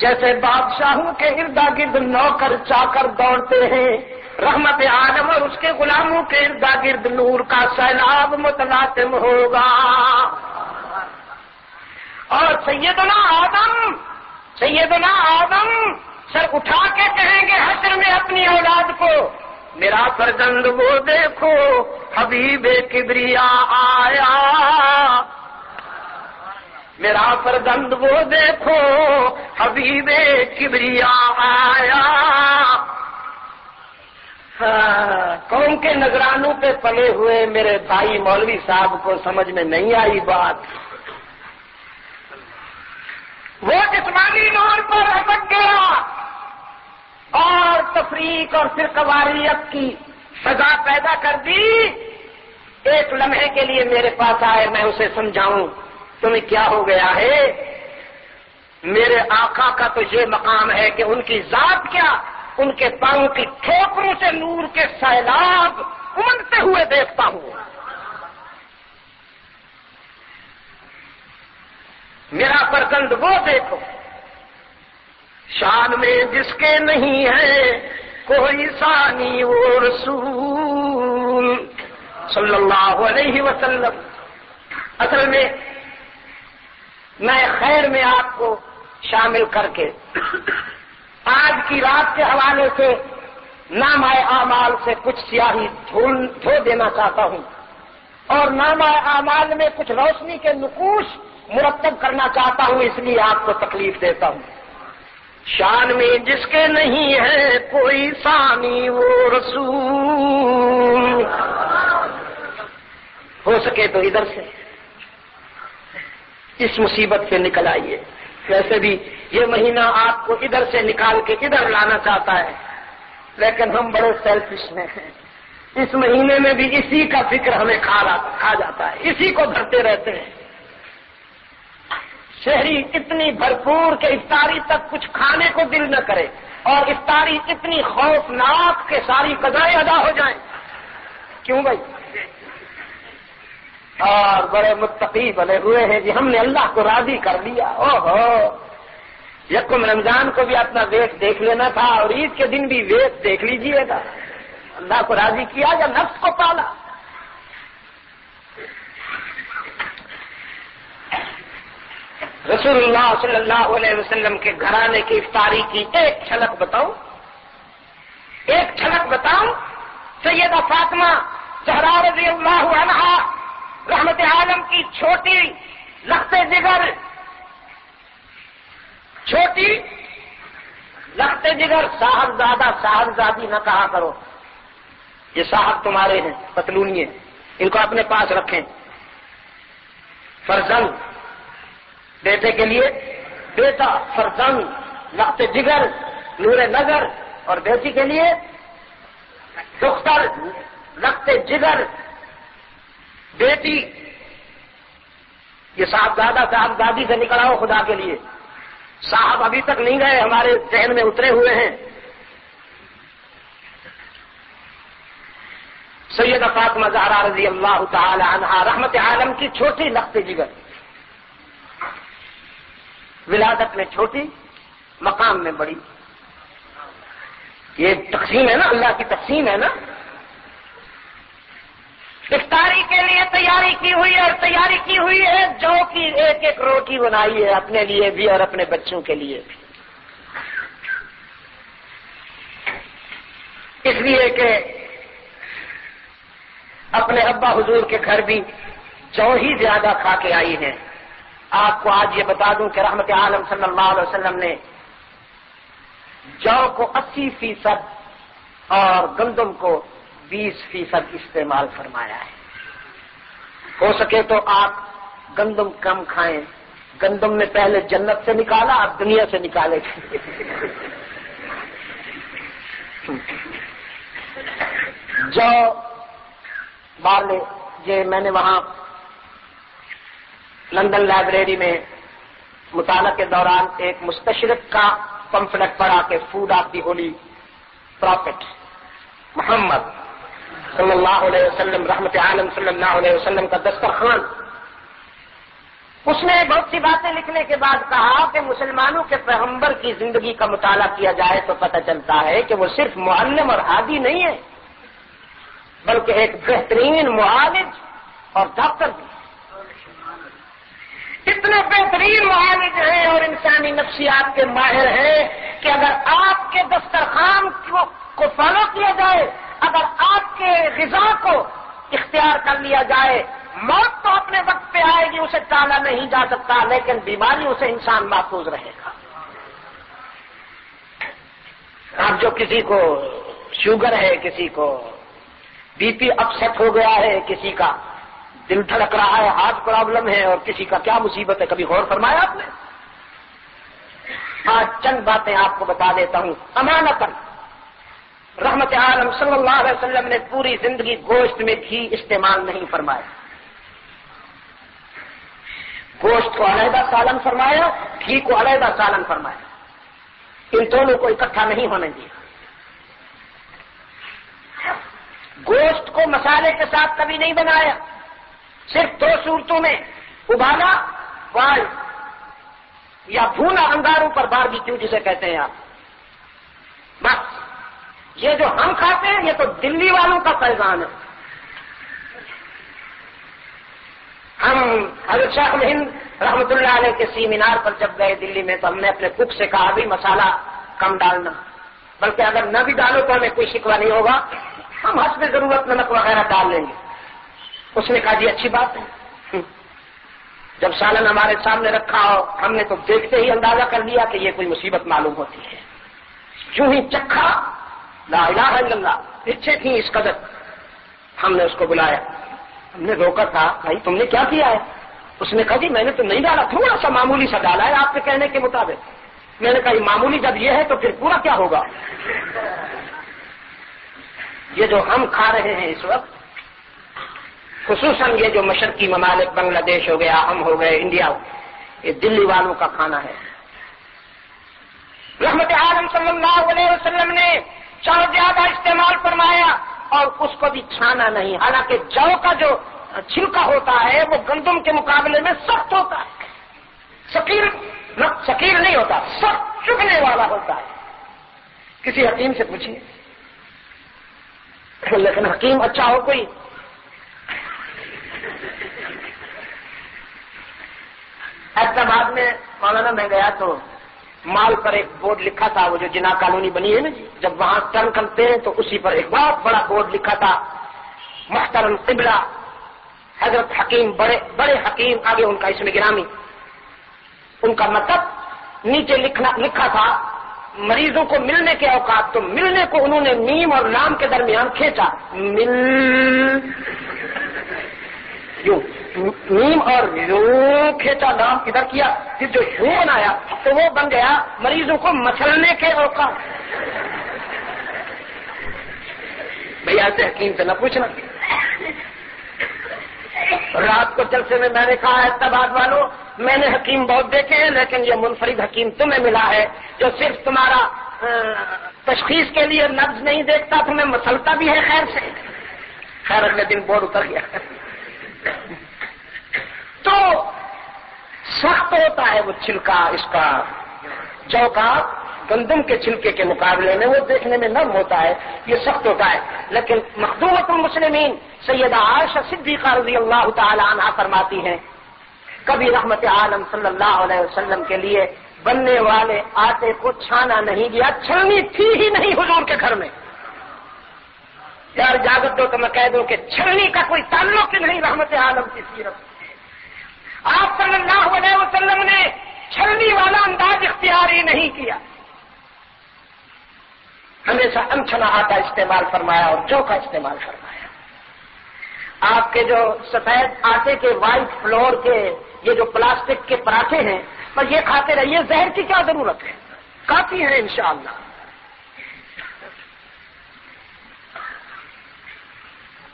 جیسے بادشاہوں کے اردا گرد نوکر چاکر دوڑتے ہیں، رحمت عالم اور اس کے غلاموں کے اردا گرد نور کا سیلاب متلاطم ہوگا. اور سیدنا آدم سر اٹھا کے کہیں گے حشر میں اپنی اولاد کو، میرا فرزند وہ دیکھو حبیب کبریا آیا، میرا فرزند وہ دیکھو حبیب کبریا آیا. قوم کے نذرانوں پہ پلے ہوئے میرے بھائی مولوی صاحب کو سمجھ میں نہیں آئی بات. وہ جسمانی نور پر اٹک گیا اور تفریق اور فرقواریت کی سزا پیدا کر دی. ایک لمحے کے لیے میرے پاس آئے، میں اسے سمجھاؤں تمہیں کیا ہو گیا ہے. میرے آقا کا تو یہ مقام ہے کہ ان کی ذات کیا، ان کے پاؤں کی ٹھوکروں سے نور کے سیلاب امڑتے ہوئے دیکھتا ہوں. میرا فرزند وہ دیکھو شان میں جس کے نہیں ہے کوئی ثانی وہ رسول صلی اللہ علیہ وسلم. اصل میں میں خیر میں آپ کو شامل کر کے آج کی رات کے حوالے سے نامہ اعمال سے کچھ سیاہی دھو دینا چاہتا ہوں اور نامہ اعمال میں کچھ روشنی کے نقوش مرتب کرنا چاہتا ہوں، اس لیے آپ کو تکلیف دیتا ہوں. شان میں جس کے نہیں ہے کوئی ثانی وہ رسول. ہو سکے تو ادھر سے اس مصیبت سے نکل آئیے. ویسے بھی یہ مہینہ آپ کو ادھر سے نکال کے ادھر لانا چاہتا ہے، لیکن ہم بڑے سیلفش ہیں. اس مہینے میں بھی اسی کا فکر ہمیں کھا جاتا ہے، اسی کو بھرتے رہتے ہیں. شہری اتنی بھرپور کہ افطاری تک کچھ کھانے کو دل نہ کرے، اور افطاری اتنی خوفناک کہ ساری قضائیں ادا ہو جائیں. کیوں بھائی؟ اور بڑے متقی بنے ہوئے ہیں جی، ہم نے اللہ کو راضی کر لیا. اوہو، یکم رمضان کو بھی اپنا ویٹ دیکھ لینا تھا اور عید کے دن بھی ویٹ دیکھ لیجئے گا. اللہ کو راضی کیا یا نفس کو پالا؟ رسول اللہ صلی اللہ علیہ وسلم کے گھرانے کی افطاری کی ایک جھلک بتاؤں. سیدہ فاطمہ زہرا رضی اللہ عنہا رحمت عالم کی چھوٹی لخت جگر صاحبزادہ صاحبزادی نہ کہا کرو. یہ صاحب تمہارے ہیں، پتلونیے، ان کو اپنے پاس رکھیں. فرزند بیٹے کے لیے بیٹا، فرزند لخت جگر نور نظر، اور بیٹی کے لیے دختر لخت جگر بیٹی. یہ صاحبزادہ صاحبزادی سے نکلا ہو خدا کے لیے. صاحب ابھی تک نہیں گئے، ہمارے ذہن میں اترے ہوئے ہیں. سیدہ فاطمہ زہرا رضی اللہ تعالی عنہا رحمت عالم کی چھوٹی لخت جگر، ولادت میں چھوٹی، مقام میں بڑی. یہ تقسیم ہے نا، اللہ کی تقسیم ہے نا. افطاری کے لیے تیاری کی ہوئی ہے، اور تیاری کی ہوئی ہے جو کی ایک ایک روٹی بنائی ہے اپنے لیے بھی اور اپنے بچوں کے لیے بھی. اس لیے کہ اپنے ابا حضور کے گھر بھی جو ہی زیادہ کھا کے آئی ہیں. آپ کو آج یہ بتا دوں کہ رحمت عالم صلی اللہ علیہ وسلم نے جو کو 80% اور گندم کو 20% استعمال فرمایا ہے. ہو سکے تو آپ گندم کم کھائیں. گندم نے پہلے جنت سے نکالا، اب دنیا سے نکالے گا. جو بارلے یہ میں نے وہاں لندن لائبریری میں مطالعہ کے دوران ایک مستشرق کا پمفلٹ پڑھا کہ food of the holy prophet Muhammad صلی اللہ علیہ وسلم، رحمت عالم صلی اللہ علیہ وسلم کا دسترخوان. اس نے بہت سی باتیں لکھنے کے بعد کہا کہ مسلمانوں کے پیغمبر کی زندگی کا مطالعہ کیا جائے تو پتہ چلتا ہے کہ وہ صرف معلم اور ہادی نہیں ہے، بلکہ ایک بہترین معالج اور ڈاکٹر بھی. اتنے بہترین معالج ہیں اور انسانی نفسیات کے ماہر ہیں کہ اگر آپ کے دسترخوان کو فالو کیا جائے، اگر آپ کے غذا کو اختیار کر لیا جائے، موت تو اپنے وقت پہ آئے گی، اسے ٹالا نہیں جا سکتا، لیکن بیماریوں سے انسان محفوظ رہے گا. اب جو کسی کو شوگر ہے، کسی کو بی پی اپسیٹ ہو گیا ہے، کسی کا دل دھڑک رہا ہے، ہارٹ پرابلم ہے، اور کسی کا کیا مصیبت ہے، کبھی غور فرمایا آپ نے؟ آج چند باتیں آپ کو بتا دیتا ہوں امانتاً. رحمت عالم صلی اللہ علیہ وسلم نے پوری زندگی گوشت میں گھی استعمال نہیں فرمایا. گوشت کو علیحدہ سالن فرمایا، گھی کو علیحدہ سالن فرمایا. ان دونوں کو اکٹھا نہیں ہونے دیا. گوشت کو مسالے کے ساتھ کبھی نہیں بنایا، صرف 2 صورتوں میں، ابالا بوائل یا بھونا انگاروں پر باربیکیو جسے کہتے ہیں آپ. بس یہ جو ہم کھاتے ہیں یہ تو دلی والوں کا فیضان ہے. ہم حضرت شیخ الہند رحمت اللہ علیہ کے سیمینار پر جب گئے دلی میں تو ہم نے اپنے کک سے کہا بھی مسالہ کم ڈالنا، بلکہ اگر نہ بھی ڈالو تو ہمیں کوئی شکوہ نہیں ہوگا، ہم حسب ضرورت نمک وغیرہ ڈال لیں گے. اس نے کہا جی اچھی بات ہے. جب سالن ہمارے سامنے رکھا ہو ہم نے تو دیکھتے ہی اندازہ کر لیا کہ یہ کوئی مصیبت معلوم ہوتی ہے. یوں ہی چکھا، لا الہ الا اللہ، پیچھے تھی اس قدر. ہم نے اس کو بلایا، ہم نے روکا تھا، بھائی تم نے کیا کیا ہے؟ اس نے کہا جی میں نے تو نہیں ڈالا، تھوڑا سا معمولی سا ڈالا ہے آپ کے کہنے کے مطابق. میں نے کہا یہ معمولی جب یہ ہے تو پھر پورا کیا ہوگا؟ یہ جو ہم کھا رہے ہیں اس وقت، خصوصاً یہ جو مشرقی ممالک بنگلہ دیش ہو گیا، ہم ہو گئے، انڈیا، یہ دلی والوں کا کھانا ہے. رحمت عالم صلی اللہ علیہ وسلم نے چاول زیادہ استعمال فرمایا اور اس کو بھی چھانا نہیں. حالانکہ جو کا جو چھلکا ہوتا ہے وہ گندم کے مقابلے میں سخت ہوتا ہے، ثقیل نہیں ہوتا، سخت چبھنے والا ہوتا ہے. کسی حکیم سے پوچھیے، لیکن حکیم اچھا ہو کوئی. حیدرآباد میں مولانا میں گیا تو مال پر ایک بورڈ لکھا تھا، وہ جو جناح کالونی بنی ہے نا جی، جب وہاں ٹرن کرتے ہیں تو اسی پر ایک بہت بڑا بورڈ لکھا تھا، محترم قبلہ حضرت حکیم، بڑے بڑے حکیم، آگے ان کا اسم گرامی. ان کا مطلب نیچے لکھا تھا مریضوں کو ملنے کے اوقات، تو ملنے کو انہوں نے میم اور لام کے درمیان کھینچا، یوں میم اور یوں کھینچا، لام ادھر کیا، پھر جو یوں بنایا تو وہ بن گیا مریضوں کو مسلنے کے اوقات. بھیا ایسے حکیم سے نہ پوچھنا. رات کو جلسے میں نے کہا حیدرآباد والوں، میں نے حکیم بہت دیکھے ہیں لیکن یہ منفرد حکیم تمہیں ملا ہے جو صرف تمہارا تشخیص کے لیے نبض نہیں دیکھتا، تمہیں مسلتا بھی ہے خیر سے. خیر اگلے دن بورڈ اتر گیا. تو سخت ہوتا ہے وہ چھلکا اس کا، جو کا گندم کے چھلکے کے مقابلے میں وہ دیکھنے میں نرم ہوتا ہے، یہ سخت ہوتا ہے. لیکن مخدومۃ المسلمین سیدہ عائشہ صدیقہ رضی اللہ تعالی عنہا فرماتی ہیں کبھی رحمت عالم صلی اللہ علیہ وسلم کے لیے بننے والے آٹے کو چھانا نہیں گیا، چھلنی تھی ہی نہیں حضور کے گھر میں. یار اجازت دو تو میں کہہ دوں کہ چھلنی کا کوئی تعلق ہی نہیں رحمت عالم کی سیرت. آپ صلی اللہ علیہ وسلم نے چھلنی والا انداز اختیار ہی نہیں کیا. تھوڑے سا امچنا آٹا استعمال فرمایا اور جو کا استعمال فرمایا. آپ کے جو سفید آٹے کے وائٹ فلور کے یہ جو پلاسٹک کے پراٹھے ہیں بس یہ کھاتے رہیے، زہر کی کیا ضرورت ہے، کافی ہے انشاءاللہ.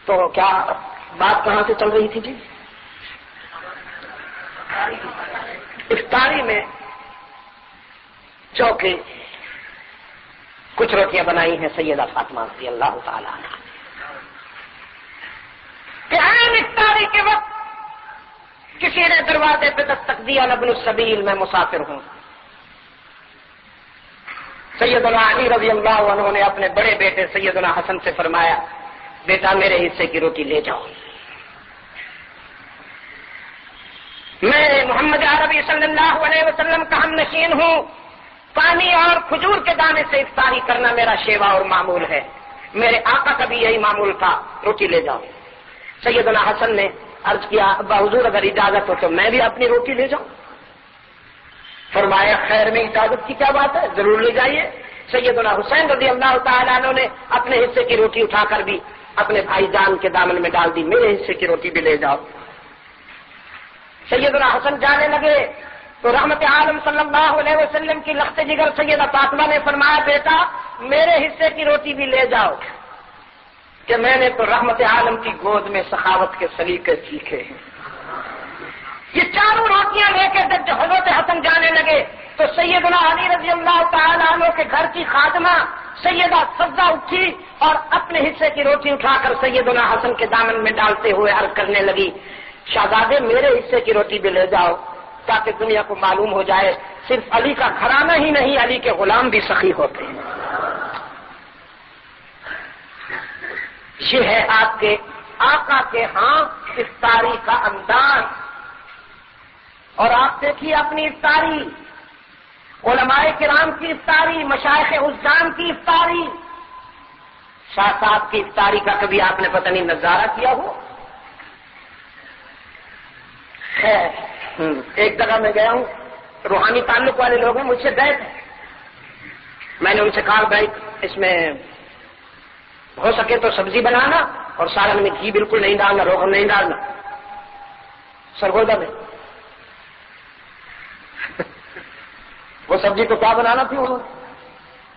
تو کیا بات کہاں سے چل رہی تھی جی؟ افطاری میں چوکے کچھ روٹیاں بنائی ہیں سیدہ فاطمہ رضی اللہ تعالیٰ عنہ کہ افطاری کے وقت کسی نے دروازے پہ دستک دیا، ابن السبیل میں مسافر ہوں. سیدنا علی رضی اللہ عنہ نے اپنے بڑے بیٹے سیدنا حسن سے فرمایا بیٹا میرے حصے کی روٹی لے جاؤ. میں محمد عربی صلی اللہ علیہ وسلم کا ہم نشین ہوں، پانی اور کھجور کے دانے سے افطاری کرنا میرا شیوا اور معمول ہے. میرے آقا کا بھی یہی معمول تھا، روٹی لے جاؤ. سیدنا حسن نے عرض کیا ابا حضور اگر اجازت ہو تو میں بھی اپنی روٹی لے جاؤں. فرمایا خیر میں اجازت کی کیا بات ہے، ضرور لے جائیے. سیدنا حسین رضی اللہ تعالیٰ عنہ نے اپنے حصے کی روٹی اٹھا کر بھی اپنے بھائی جان کے دامن میں ڈال دی، میرے حصے کی روٹی بھی لے جاؤ. سیدنا حسن جانے لگے تو رحمت عالم صلی اللہ علیہ وسلم کی لخت جگر سیدہ فاطمہ نے فرمایا بیٹا میرے حصے کی روٹی بھی لے جاؤ کہ میں نے تو رحمت عالم کی گود میں سخاوت کے سلیقے سیکھے ہیں. یہ چاروں روٹیاں لے کے جب حضرت حسن جانے لگے تو سیدنا علی رضی اللہ تعالیٰ عنہ کے گھر کی خادمہ سیدہ سبزہ اٹھی اور اپنے حصے کی روٹی اٹھا کر سیدنا حسن کے دامن میں ڈالتے ہوئے عرض کرنے لگی شہزادے میرے حصے کی روٹی بھی لے جاؤ تاکہ دنیا کو معلوم ہو جائے صرف علی کا گھرانہ ہی نہیں علی کے غلام بھی سخی ہوتے ہیں. یہ ہے آپ کے آقا کے ہاں افطاری کا انداز. اور آپ دیکھیے اپنی افطاری، علماء کرام کی افطاری، مشائخ عزام کی افطاری، شاہ صاحب کی افطاری کا کبھی آپ نے پتہ نہیں نظارہ کیا ہو؟ ایک جگہ میں گیا ہوں، روحانی تعلق والے لوگ ہیں، مجھ سے بیٹھ ہیں. میں نے ان سے کہا بھائی اس میں ہو سکے تو سبزی بنانا اور سالن میں گھی بالکل نہیں ڈالنا، روغن نہیں ڈالنا، سرگودا میں. وہ سبزی تو کیا بنانا تھی انہوں نے،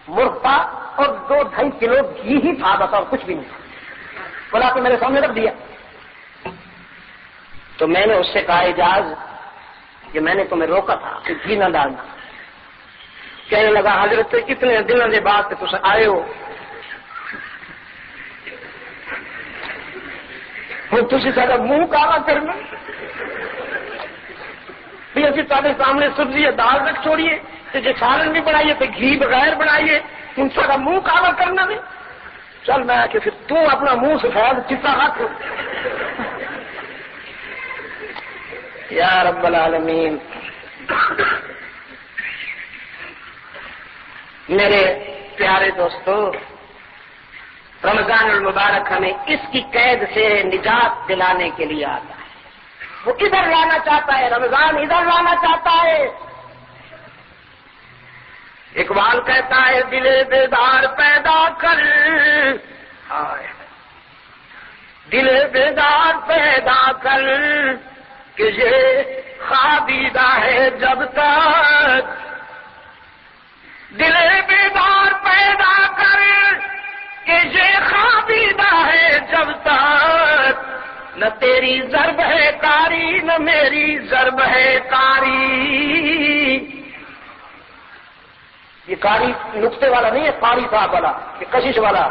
مرغا اور 2-2.5 کلو گھی ہی تھا بس اور کچھ بھی نہیں. بولا تو میرے سامنے رکھ دیا. تو میں نے اس سے کہا اجاز کہ میں نے تمہیں روکا تھا کہ گھی نہ ڈالنا. کہنے لگا حضرت کتنے دنوں کے بعد کہ تم آئے ہو تھی سارا منہ کالا کرنا بھی اسی تارے سامنے سبزی ہے دال رکھ چھوڑیے تو جو سالن بھی بنائیے تو گھی بغیر بنائیے تم سارا منہ کالا کرنا بھی. چل میں کہ پھر تو اپنا منہ سفید چپا رکھ. یا رب العالمین. میرے پیارے دوستو رمضان المبارک ہمیں اس کی قید سے نجات دلانے کے لیے آتا ہے. وہ ادھر لانا چاہتا ہے، رمضان ادھر لانا چاہتا ہے. اقبال کہتا ہے دل بیدار پیدا کر، دل بیدار پیدا کر کہ یہ خوابیدہ ہے جب تک، دل بیدار پیدا کر کہ یہ خوابیدہ ہے جب تک، نہ تیری ضرب ہے کاری نہ میری ضرب ہے کاری. یہ کاری نقطے والا نہیں ہے، کاری صاحب والا، یہ کشش والا.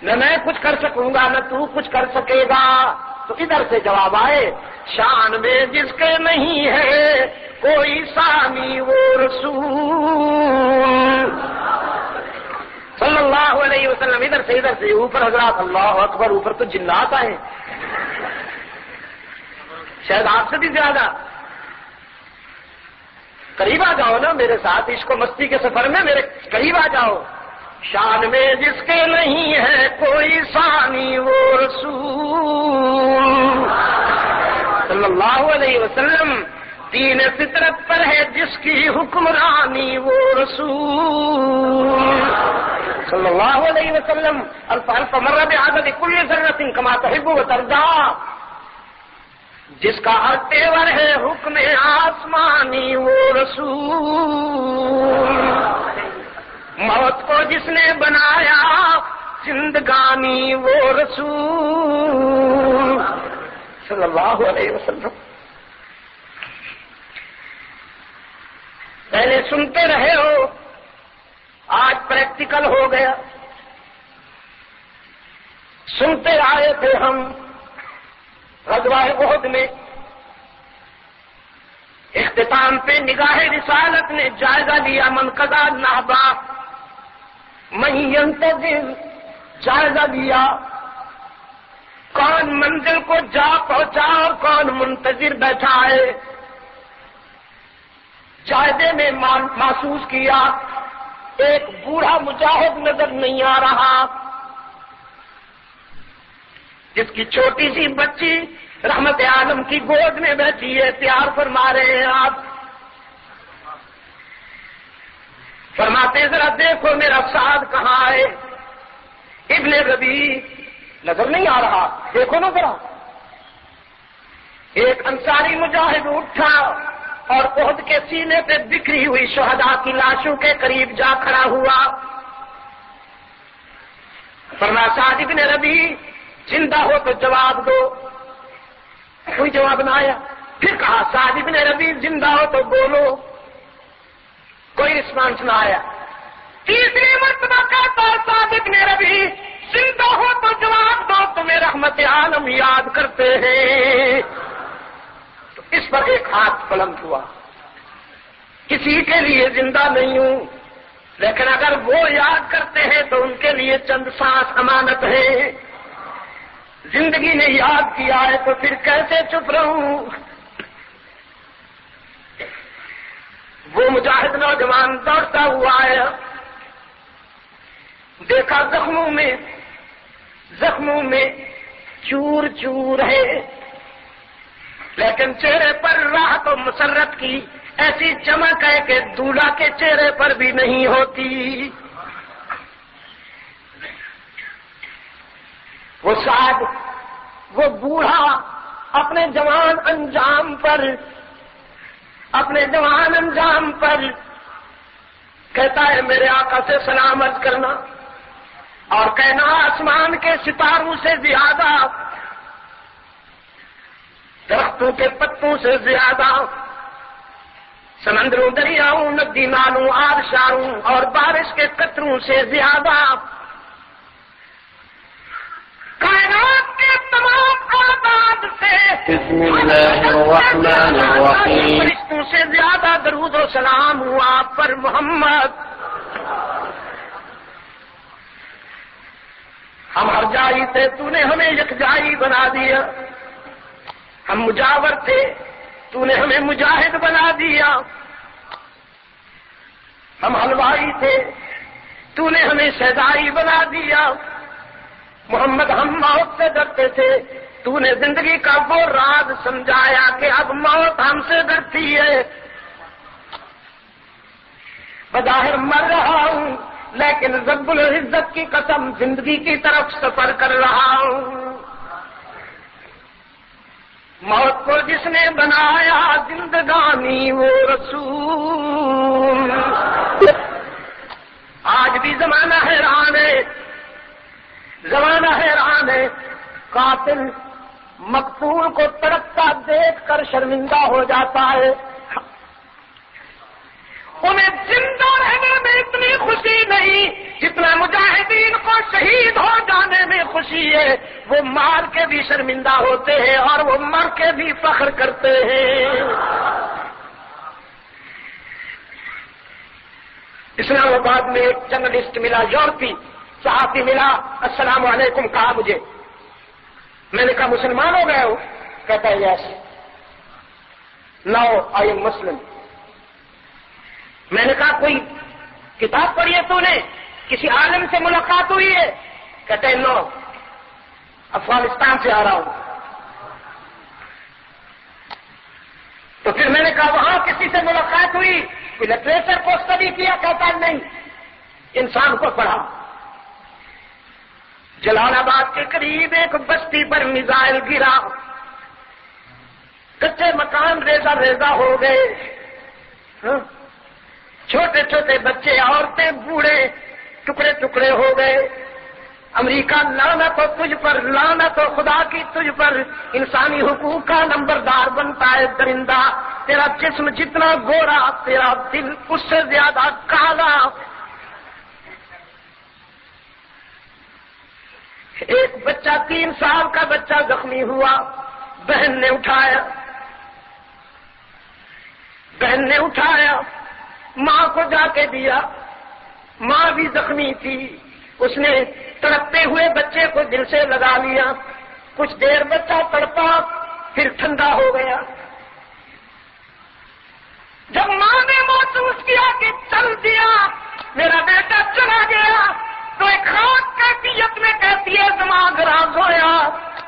نہ میں کچھ کر سکوں گا نہ تو کچھ کر سکے گا. تو ادھر سے جواب آئے شان میں جس کے نہیں ہے کوئی ثانی وہ رسول صلی اللہ علیہ وسلم. ادھر سے اوپر حضرات اللہ اکبر، اوپر تو جنات آئے شاید آپ سے بھی زیادہ. قریب آ جاؤ نا میرے ساتھ عشق و مستی کے سفر میں، میرے قریب آ جاؤ. شان میں جس کے نہیں ہے کوئی ثانی وہ رسول صلی اللہ علیہ وسلم. دین فطرت پر ہے جس کی حکمرانی وہ رسول صلی اللہ علیہ وسلم الف مرہ بعدد کل ذرۃ کما تحب وترضى، جس کا ہر تیور ہے حکم آسمانی وہ رسول، موت کو جس نے بنایا زندگانی وہ رسول صلی اللہ علیہ وسلم۔ پہلے سنتے رہے ہو، آج پریکٹیکل ہو گیا۔ سنتے آئے تھے ہم غزوہ احد میں، اختتام پہ نگاہ رسالت نے جائزہ لیا، من قضا نحبا من ينتظر، جائزہ لیا کون منزل کو جا پہنچا اور کون منتظر بیٹھا ہے۔ جائزے میں محسوس کیا ایک بوڑھا مجاہد نظر نہیں آ رہا، جس کی چھوٹی سی بچی رحمت عالم کی گود میں بیٹھی ہے، پیار فرما رہے ہیں آپ، فرماتے ذرا دیکھو میرا سعد کہاں ہے، ابن ربی نظر نہیں آ رہا، دیکھو نا ذرا۔ ایک انصاری مجاہد اٹھا اور احد کے سینے پہ بکھری ہوئی شہداء کی لاشوں کے قریب جا کھڑا ہوا، فرمایا سعد ابن ربی زندہ ہو تو جواب دو، کوئی جواب نہ آیا۔ پھر کہا سعد ابن ربی زندہ ہو تو بولو، کوئی رسپانس نہ آیا۔ تیسری مرتبہ کہتا سعد ابن ربی زندہ ہو تو جواب دو، تمہیں رحمت عالم یاد کرتے ہیں۔ تو اس پر ایک ہاتھ بلند ہوا، کسی کے لیے زندہ نہیں ہوں، لیکن اگر وہ یاد کرتے ہیں تو ان کے لیے چند سانس امانت ہے، زندگی نے یاد کیا ہے تو پھر کیسے چپ رہوں۔ وہ مجاہد نوجوان دوڑتا ہوا آیا، دیکھا زخموں میں چور چور ہے، لیکن چہرے پر راحت و مسرت کی ایسی چمک ہے کہ دولہا کے چہرے پر بھی نہیں ہوتی۔ وہ سعد، وہ بوڑھا اپنے جوان انجام پر کہتا ہے میرے آقا سے سلام عرض کرنا، اور کہنا آسمان کے ستاروں سے زیادہ، درختوں کے پتوں سے زیادہ، سمندروں دریاؤں ندی نالوں آبشاروں اور بارش کے قطروں سے زیادہ، کائنات کے تمام آباد سے، بسم اللہ الرحمن الرحیم، فرشتوں سے زیادہ درود و سلام ہوا آپ پر محمد۔ ہم ہر جائی تھے، تو نے ہمیں یکجائی بنا دیا، ہم مجاور تھے، تو نے ہمیں مجاہد بنا دیا، ہم حلوائی تھے، تو نے ہمیں سزائی بنا دیا، محمد ہم موت سے ڈرتے تھے، تو نے زندگی کا وہ راز سمجھایا کہ اب موت ہم سے ڈرتی ہے۔ بظاہر مر رہا ہوں لیکن رب العزت کی قسم زندگی کی طرف سفر کر رہا ہوں۔ موت کو جس نے بنایا زندگانی وہ رسول۔ آج بھی زمانہ حیران ہے، قاتل مقتول کو تڑپتا دیکھ کر شرمندہ ہو جاتا ہے۔ انہیں زندہ رہنے میں اتنی خوشی نہیں جتنا مجاہدین کو شہید ہو جانے میں خوشی ہے۔ وہ مار کے بھی شرمندہ ہوتے ہیں اور وہ مر کے بھی فخر کرتے ہیں۔ اسلام آباد میں ایک جرنلسٹ ملا، یورپی صحافی ملا، السلام علیکم کہا مجھے، میں نے کہا مسلمان ہو گئے ہو؟ کہتا ہے یس، ناؤ آئی ایم مسلم۔ میں نے کہا کوئی کتاب پڑھی ہے تو نے، کسی عالم سے ملاقات ہوئی ہے؟ کہتے ہیں نو، افغانستان سے آ رہا ہوں۔ تو پھر پھر میں نے کہا وہاں کسی سے ملاقات ہوئی؟ کوئی لٹریچر کو اسٹڈی کیا؟ کہتا نہیں، انسان کو پڑھا۔ جلال آباد کے قریب ایک بستی پر میزائل گرا، کچے مکان ریزہ ریزہ ہو گئے، چھوٹے چھوٹے بچے، عورتیں، بوڑھے ٹکڑے ٹکڑے ہو گئے۔ امریکہ لعنت ہو تجھ پر، لعنت ہو خدا کی تجھ پر، انسانی حقوق کا نمبردار بنتا ہے درندہ۔ تیرا جسم جتنا گورا، تیرا دل اس سے زیادہ کالا۔ ایک بچہ 3 سال کا بچہ زخمی ہوا، بہن نے اٹھایا، بہن نے اٹھایا، ماں کو جا کے دیا، ماں بھی زخمی تھی، اس نے تڑپتے ہوئے بچے کو دل سے لگا لیا۔ کچھ دیر بچہ تڑپا، پھر ٹھنڈا ہو گیا۔ جب ماں نے محسوس کیا کہ چل دیا، میرا بیٹا چلا گیا، تو ایک خاص کیفیت میں کہتی ہے دماغ راز ہویا،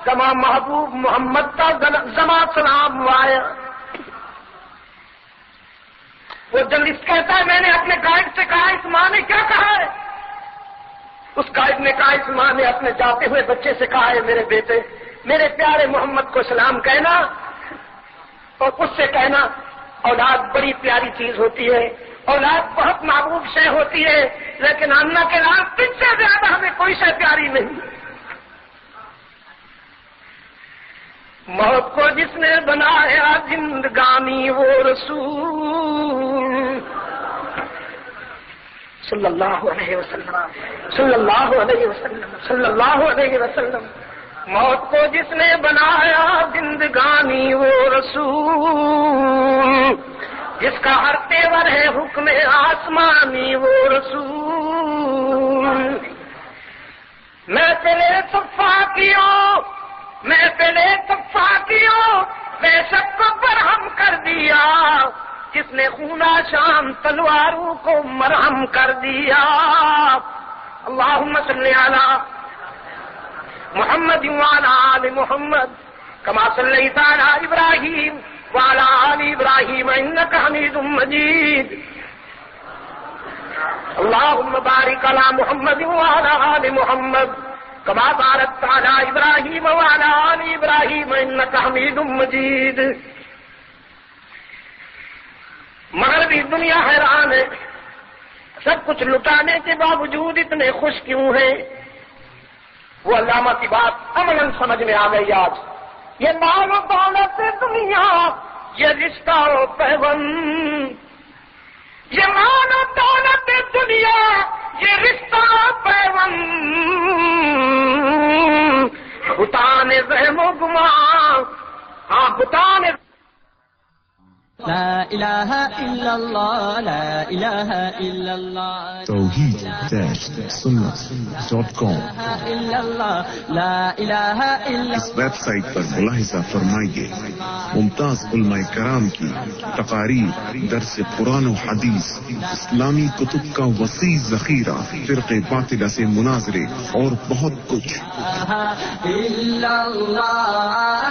زما محبوب محمد کا زما سلام وایا۔ وہ جرنلسٹ کہتا ہے میں نے اپنے گائیڈ سے کہا اس ماں نے کیا کہا ہے؟ اس گائیڈ نے کہا اس ماں نے اپنے جاتے ہوئے بچے سے کہا ہے میرے بیٹے میرے پیارے محمد کو سلام کہنا، اور اس سے کہنا اولاد بڑی پیاری چیز ہوتی ہے، اولاد بہت محبوب شے ہوتی ہے، لیکن امنا کے نام تجھ سے زیادہ ہمیں کوئی شے پیاری نہیں۔ موت کو جس نے بنایا زندگانی وہ رسول صلی اللہ علیہ وسلم، صلی اللہ علیہ وسلم، صلی اللہ علیہ وسلم۔ موت کو جس نے بنایا زندگانی وہ رسول، جس کا ہر تیور ہے حکم آسمانی وہ رسول۔ میں پہلے صفا کیوں، میں پہلے صفا کیوں، میں سب کو برہم کر دیا، جس نے خونہ شام تلواروں کو مرہم کر دیا۔ اللہم صلی علی محمد وعلی آل محمد کما صلیت علی ابراہیم وعلی آل ابراہیم انک حمید مجید۔ اللہم بارک علی محمد وعلی آل محمد کما بارکت علی ابراہیم وعلی آل ابراہیم انک حمید مجید۔ مغربی دنیا حیران ہے، سب کچھ لٹانے کے باوجود اتنے خوش کیوں ہیں؟ وہ علامہ کی بات عملاً سمجھ میں آ گئی آج۔ یہ مال و دولت دنیا، یہ رشتہ و پیوند، یہ مال و دولت دنیا، یہ رشتہ و پیوند، بتان وہم و گمان، ہاں بتان لا الہ الا اللہ، لا الہ الا اللہ، توحید-سنت.com لا الہ الا۔ اس ویب سائٹ پر ملاحظہ فرمائیے ممتاز علماء کرام کی تقاریر، درس قرآن و حدیث، اسلامی کتب کا وسیع ذخیرہ، فرقے باطلہ سے مناظرے اور بہت کچھ۔ الا اللہ